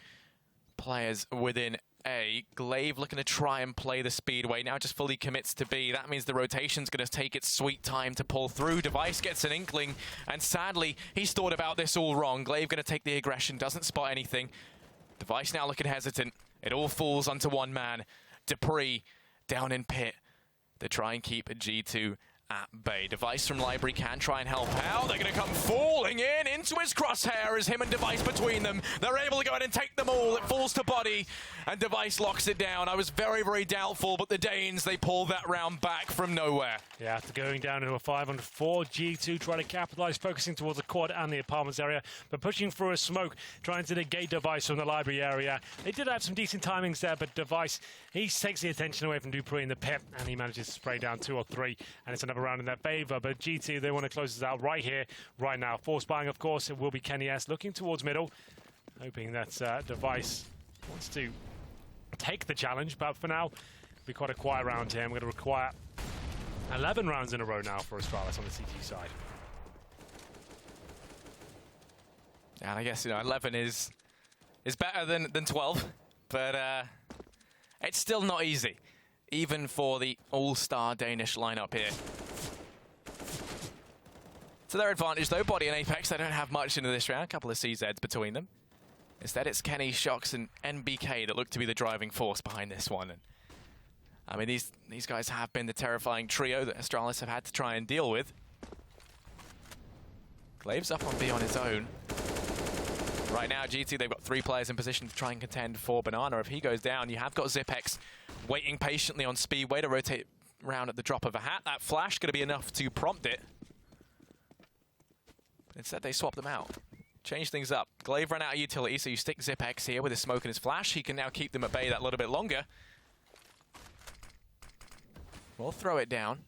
players within A. Glaive looking to try and play the Speedway. Now just fully commits to B. That means the rotation's going to take its sweet time to pull through. Device gets an inkling, and sadly, he's thought about this all wrong. Glaive going to take the aggression, doesn't spot anything. Device now looking hesitant. It all falls onto one man. Dupree down in pit. They try and keep a G2 at bay. Device from Library can try and help out. They're going to come falling in into his crosshair as him and Device between them. They're able to go ahead and take them all. It falls to Body, and Device locks it down. I was very, very doubtful, but the Danes, they pull that round back from nowhere. Yeah, after going down into a 5-on-4, G2 trying to capitalize, focusing towards the quad and the apartments area, but pushing through a smoke, trying to negate Device from the Library area. They did have some decent timings there, but Device, he takes the attention away from Dupree in the pit, and he manages to spray down 2 or 3, and it's another round in their favor. But G2, they want to close this out right here, right now. Force buying, of course, it will be Kenny S looking towards middle, hoping that Device wants to take the challenge, but for now, it'll be quite a quiet round here. I'm going to require 11 rounds in a row now for Astralis on the CT side. And I guess, 11 is better than 12, but it's still not easy, even for the all-star Danish lineup here. To their advantage, though, Body and Apex, they don't have much into this round. A couple of CZs between them. Instead, it's Kenny, Shox, and NBK that look to be the driving force behind this one. And I mean, these guys have been the terrifying trio that Astralis have had to try and deal with. Glaive's up on B on his own. Right now, G2, they've got 3 players in position to try and contend for Banana. If he goes down, you have got Zipex waiting patiently on Speedway to rotate round at the drop of a hat. That flash going to be enough to prompt it. Instead, they swap them out. Change things up. Glaive ran out of utility, so you stick Zipex here with his smoke and his flash. He can now keep them at bay that little bit longer. We'll throw it down.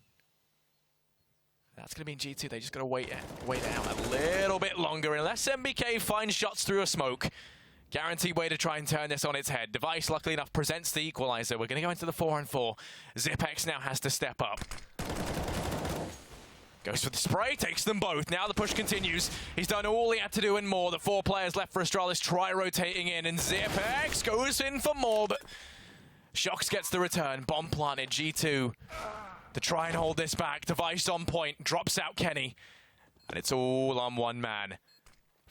That's going to be G2. They just got to wait it out a little bit longer. Unless MBK finds shots through a smoke. Guaranteed way to try and turn this on its head. Device, luckily enough, presents the equalizer. We're going to go into the 4-on-4. Zipex now has to step up. Goes for the spray, takes them both. Now the push continues. He's done all he had to do and more. The 4 players left for Astralis try rotating in, and Zipex goes in for more, but Shox gets the return. Bomb planted, G2 to try and hold this back. Device on point, drops out Kenny, and it's all on one man.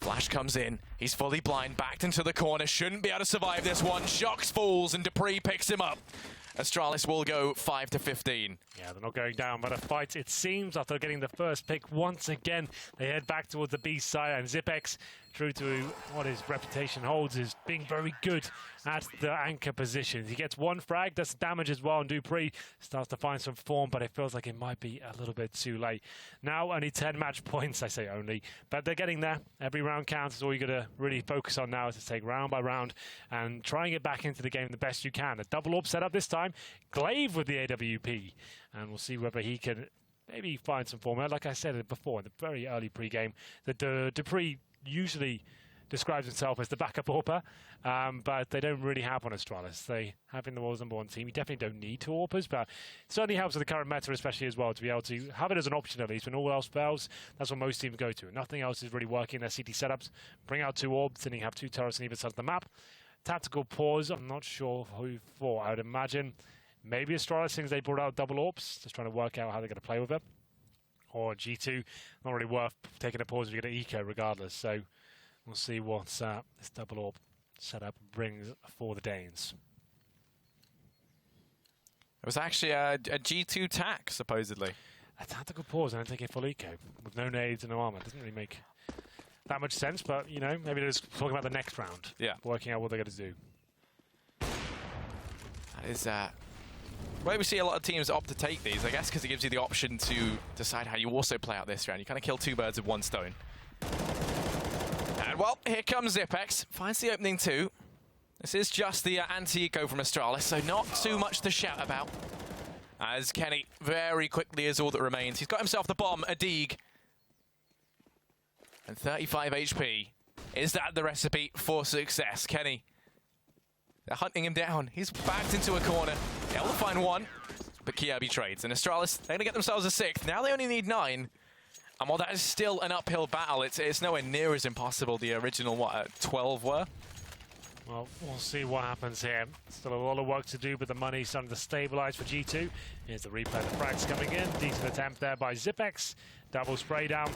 Flash comes in, he's fully blind, backed into the corner, shouldn't be able to survive this one. Shox falls, and Dupree picks him up. Astralis will go 5-15. Yeah, they're not going down, but a fight, it seems, after getting the first pick once again. They head back towards the B side, and Zipex, true to what his reputation holds, is being very good at the anchor positions. He gets 1 frag, does damage as well, and Dupree starts to find some form, but it feels like it might be a little bit too late. Now, only 10 match points, I say only, but they're getting there. Every round counts. It's all you got to really focus on now is to take round by round and try and get back into the game the best you can. A double orb setup this time. Glaive with the AWP, and we'll see whether he can maybe find some form. Like I said before, in the very early pre-game, that Dupree usually describes himself as the backup AWPer, but they don't really have one Astralis. They have in the world's #1 team. You definitely don't need 2 AWPers, but it certainly helps with the current meta, especially as well, to be able to have it as an option at least. When all else fails, that's what most teams go to. Nothing else is really working in their CT setups. Bring out 2 orbs, and you have 2 turrets on either side of the map. Tactical pause, I'm not sure who for. I would imagine maybe Astralis, since they brought out double AWPs, just trying to work out how they're going to play with it. Or G2, not really worth taking a pause if you get an eco regardless. So we'll see what this double AWP setup brings for the Danes. It was actually a G2 tack, supposedly. A tactical pause and then take a full eco with no nades and no armor. Doesn't really make that much sense, but, you know, maybe they're just talking about the next round. Yeah. Working out what they're going to do. That is where we see a lot of teams opt to take these, I guess, because it gives you the option to decide how you also play out this round. You kind of kill two birds with one stone. And, well, here comes Zipex. Finds the opening too. This is just the anti-eco from Astralis, so not too much to shout about. As Kenny very quickly is all that remains. He's got himself the bomb, a Deeg. And 35 HP. Is that the recipe for success? Kenny, they're hunting him down. He's backed into a corner. Able to find one, but Kirby trades. And Astralis, they're going to get themselves a 6th. Now they only need 9. And while that is still an uphill battle, it's nowhere near as impossible the original, 12 were. Well, we'll see what happens here. Still a lot of work to do, but the money's starting to stabilize for G2. Here's the replay. The frags coming in. Decent attempt there by Zipex. Double spray down.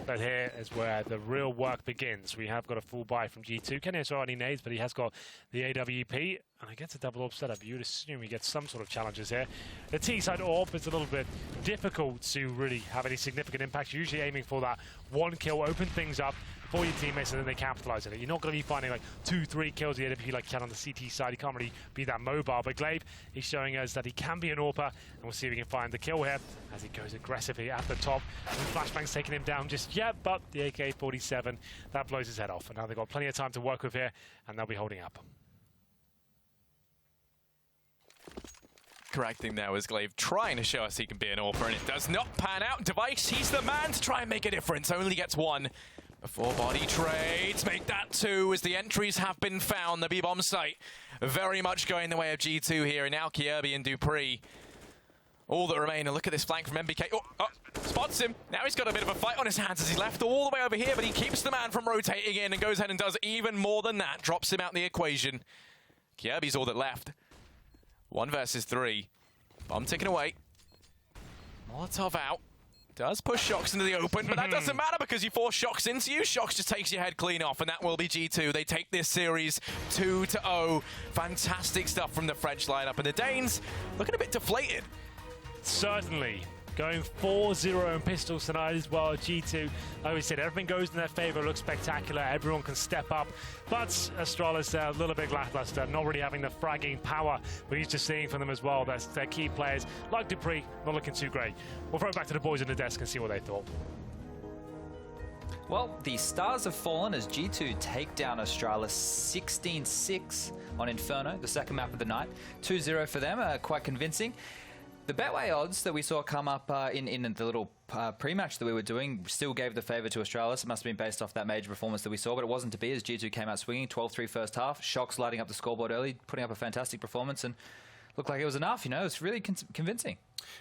But here is where the real work begins. We have got a full buy from G2. Kenny has any nades, but he has got the AWP. And he gets a double AWP setup. You'd assume he gets some sort of challenges here. The T-side AWP is a little bit difficult to really have any significant impact. You're usually aiming for that one kill, open things up for your teammates, and then they capitalize on it. You're not going to be finding like 2-3 kills with the AWP like you can on the CT side. He can't really be that mobile. But Glaive, he's showing us that he can be an AWPer, and we'll see if we can find the kill here as he goes aggressively at the top. And Flashbang's taking him down just yet, but the AK-47, that blows his head off. And now they've got plenty of time to work with here, and they'll be holding up. Correcting now is Glaive trying to show us he can be an AWPer, and it does not pan out. Device, he's the man to try and make a difference. Only gets 1. Before body trades, make that 2 as the entries have been found. The B-bomb site very much going the way of G2 here, and now Kirby and Dupree. All that remain, and look at this flank from MBK. Oh, spots him. Now he's got a bit of a fight on his hands as he's left all the way over here, but he keeps the man from rotating in and goes ahead and does even more than that. Drops him out the equation. Kirby's all that left. 1 versus 3. Bomb ticking away. Molotov out. Does push Shocks into the open, but that doesn't matter because you force Shocks into you. Shocks just takes your head clean off, and that will be G2. They take this series 2-0. Fantastic stuff from the French lineup, and the Danes looking a bit deflated. Certainly. Going 4-0 in pistols tonight as well. G2, like we said, everything goes in their favor. It looks spectacular. Everyone can step up. But Astralis a little bit lackluster, not really having the fragging power we're used to seeing from them as well. That's their key players, like Dupree, not looking too great. We'll throw it back to the boys on the desk and see what they thought. Well, the stars have fallen as G2 take down Astralis 16-6 on Inferno, the second map of the night. 2-0 for them, quite convincing. The Betway odds that we saw come up in the little pre-match that we were doing still gave the favour to Astralis. It must have been based off that major performance that we saw, but it wasn't to be as G2 came out swinging, 12-3 first half. Shocks lighting up the scoreboard early, putting up a fantastic performance, and looked like it was enough, you know. It's really convincing.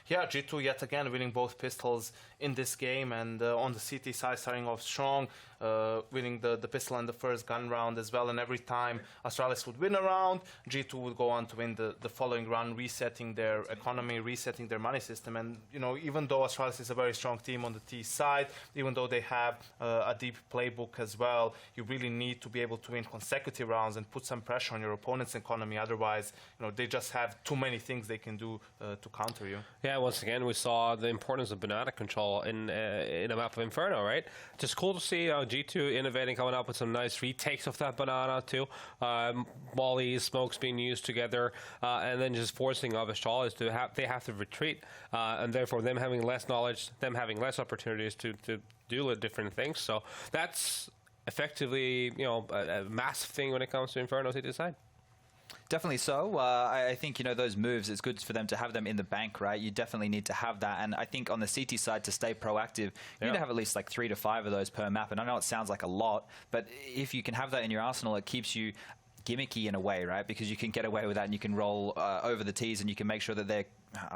Yeah, G2 yet again winning both pistols in this game, and on the CT side starting off strong, winning the pistol and the first gun round as well. And every time Astralis would win a round, G2 would go on to win the following round, resetting their economy, resetting their money system. And you know, even though Astralis is a very strong team on the T side, even though they have a deep playbook as well, you really need to be able to win consecutive rounds and put some pressure on your opponent's economy. Otherwise, you know, they just have too many things they can do to counter you. Yeah, once again, we saw the importance of banana control in a map of Inferno, right? Just cool to see G2 innovating, coming up with some nice retakes of that banana too. Mollies, smokes being used together, and then just forcing Astralis to have to retreat, and therefore them having less knowledge, them having less opportunities to do different things. So that's effectively, you know, a massive thing when it comes to Inferno City side. Definitely so. I think, you know, those moves, it's good for them to have them in the bank, right? You definitely need to have that. And I think on the CT side, to stay proactive, you need to have at least like 3 to 5 of those per map. And I know it sounds like a lot, but if you can have that in your arsenal, it keeps you gimmicky in a way, right? Because you can get away with that and you can roll over the T's and you can make sure that they're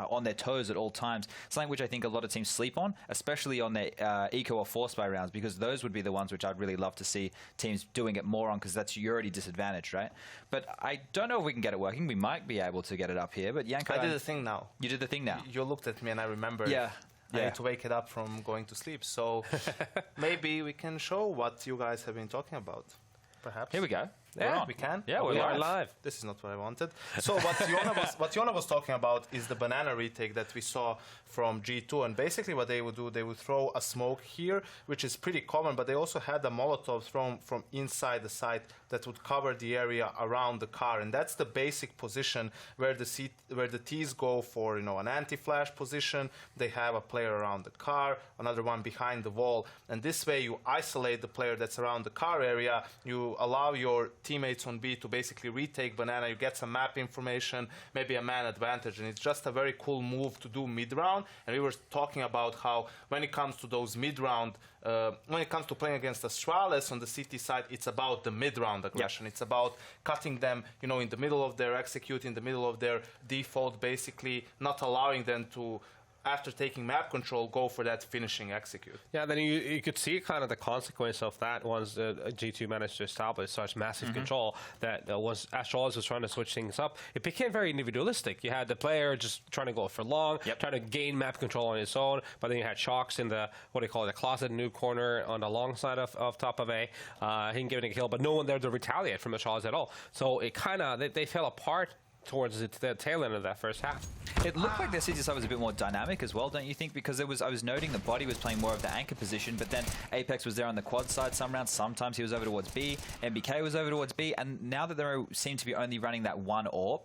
on their toes at all times. Something which I think a lot of teams sleep on, especially on their eco or force buy rounds, because those would be the ones which I'd really love to see teams doing it more on, because you're already disadvantaged, right? But I don't know if we can get it working. We might be able to get it up here, but Yanko... I did the thing now. You did the thing now. You looked at me and I remember. Yeah. I need to wake it up from going to sleep. So maybe we can show what you guys have been talking about. Perhaps. Here we go. Yeah, we can. Yeah, we are live. This is not what I wanted. So what Yona was talking about is the banana retake that we saw from G2, and basically what they would do, they would throw a smoke here, which is pretty common, but they also had a Molotov thrown from inside the site that would cover the area around the car, and that's the basic position where the T's go for, you know, an anti-flash position. They have a player around the car, another one behind the wall, and this way you isolate the player that's around the car area. You allow your teammates on B to basically retake banana. You get some map information, maybe a man advantage, and it's just a very cool move to do mid-round. And we were talking about how when it comes to those mid-round, when it comes to playing against Astralis on the CT side, it's about the mid-round aggression. It's about cutting them, you know, in the middle of their execute, in the middle of their default, basically not allowing them to, after taking map control, go for that finishing execute. Yeah, then you could see kind of the consequence of that once G2 managed to establish such massive control that once Astralis was trying to switch things up, it became very individualistic. You had the player just trying to go for long, trying to gain map control on his own, but then you had Shox in the, what do you call it, the closet noob corner on the long side of top of A. He can give it a kill, but no one there to retaliate from Astralis at all. So it kind of, they fell apart towards the tail end of that first half. It looked like their CT side was a bit more dynamic as well, don't you think? Because I was noting that Body was playing more of the anchor position, but then Apex was there on the quad side some rounds. Sometimes he was over towards B. MBK was over towards B. And now that they seem to be only running that one AWP,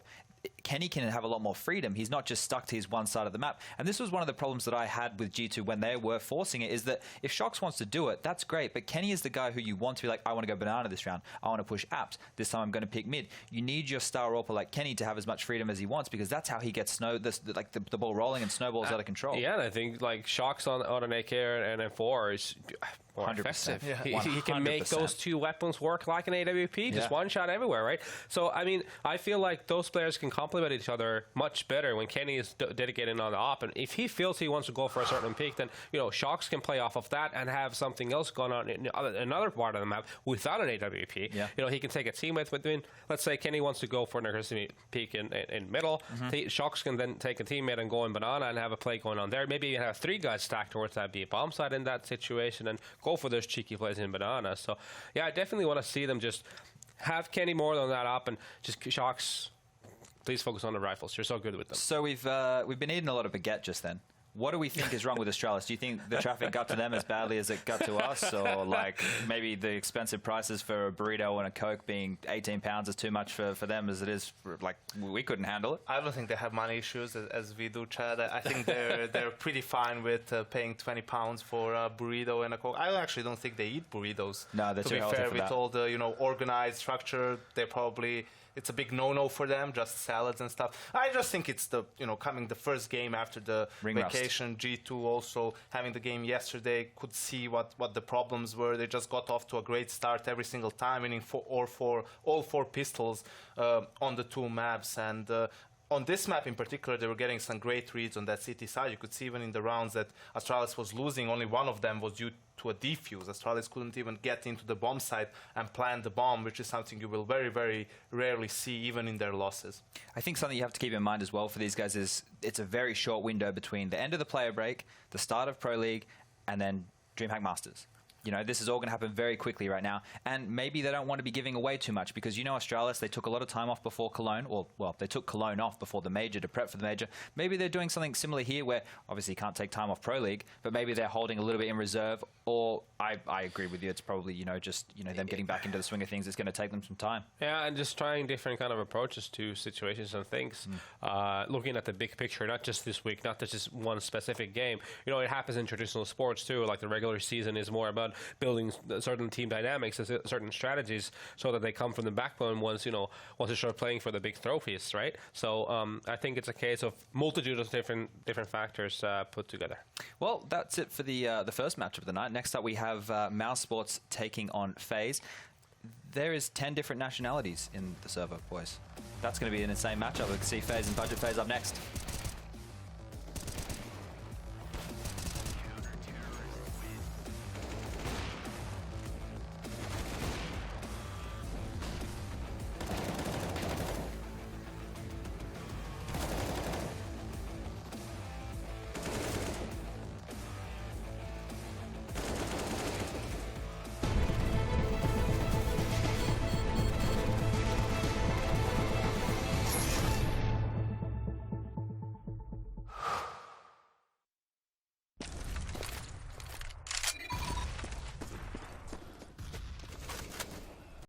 Kenny can have a lot more freedom. He's not just stuck to his one side of the map. And this was one of the problems that I had with G2 when they were forcing it, is that if Shox wants to do it, that's great. But Kenny is the guy who you want to be like, I want to go banana this round. I want to push apps. This time I'm going to pick mid. You need your star AWPer like Kenny to have as much freedom as he wants, because that's how he gets the ball rolling and snowballs out of control. Yeah, and I think like Shox on an AK and an M4 is 100%. Yeah. He can make those two weapons work like an AWP, just one shot everywhere, right? So, I mean, I feel like those players can complement each other much better when Kenny is dedicated on the op. And if he feels he wants to go for a certain peak, then, you know, Shox can play off of that and have something else going on in another part of the map without an AWP. Yeah. You know, he can take a teammate between, let's say Kenny wants to go for an aggressive peak in middle. Shox can then take a teammate and go in banana and have a play going on there. Maybe you have three guys stacked towards that B bomb side in that situation and go for those cheeky plays in banana. So, yeah, I definitely want to see them just have Kenny more on that up and just Shox, please focus on the rifles. You're so good with them. So we've been eating a lot of baguette just then. What do we think is wrong with Astralis? Do you think the traffic got to them as badly as it got to us? Or like maybe the expensive prices for a burrito and a Coke being 18 pounds is too much for them as it is for, like, we couldn't handle it? I don't think they have money issues as we do, Chad. I think they're pretty fine with paying 20 pounds for a burrito and a Coke. I actually don't think they eat burritos. No, they're too healthy for that. To be fair, with all the, you know, organized structure, they probably... It's a big no-no for them, just salads and stuff. I just think it's the, you know, coming the first game after the vacation. Rust. G2 also having the game yesterday, could see what the problems were. They just got off to a great start every single time, winning all four pistols on the two maps. And on this map in particular, they were getting some great reads on that CT side. You could see even in the rounds that Astralis was losing, only one of them was due to a defuse. Astralis couldn't even get into the bomb site and plant the bomb, which is something you will very, very rarely see even in their losses. I think something you have to keep in mind as well for these guys is it's a very short window between the end of the player break, the start of Pro League, and then DreamHack Masters. You know, this is all going to happen very quickly right now. And maybe they don't want to be giving away too much because, you know, Astralis, they took a lot of time off before Cologne. Well, they took Cologne off before the major to prep for the major. Maybe they're doing something similar here where, obviously, you can't take time off Pro League, but maybe they're holding a little bit in reserve. Or I agree with you. It's probably, you know, just, you know, them getting back into the swing of things. It's going to take them some time. Yeah, and just trying different kind of approaches to situations and things. Looking at the big picture, not just this week, not just one specific game. You know, it happens in traditional sports too. Like the regular season is more about building certain team dynamics and certain strategies so that they come from the backbone once you start playing for the big trophies, right? So I think it's a case of multitude of different factors put together. Well, that's it for the first match of the night. Next up, we have Mouse Sports taking on FaZe. there is 10 different nationalities in the server, boys. That's going to be an insane matchup. We can see FaZe and Budget FaZe up next.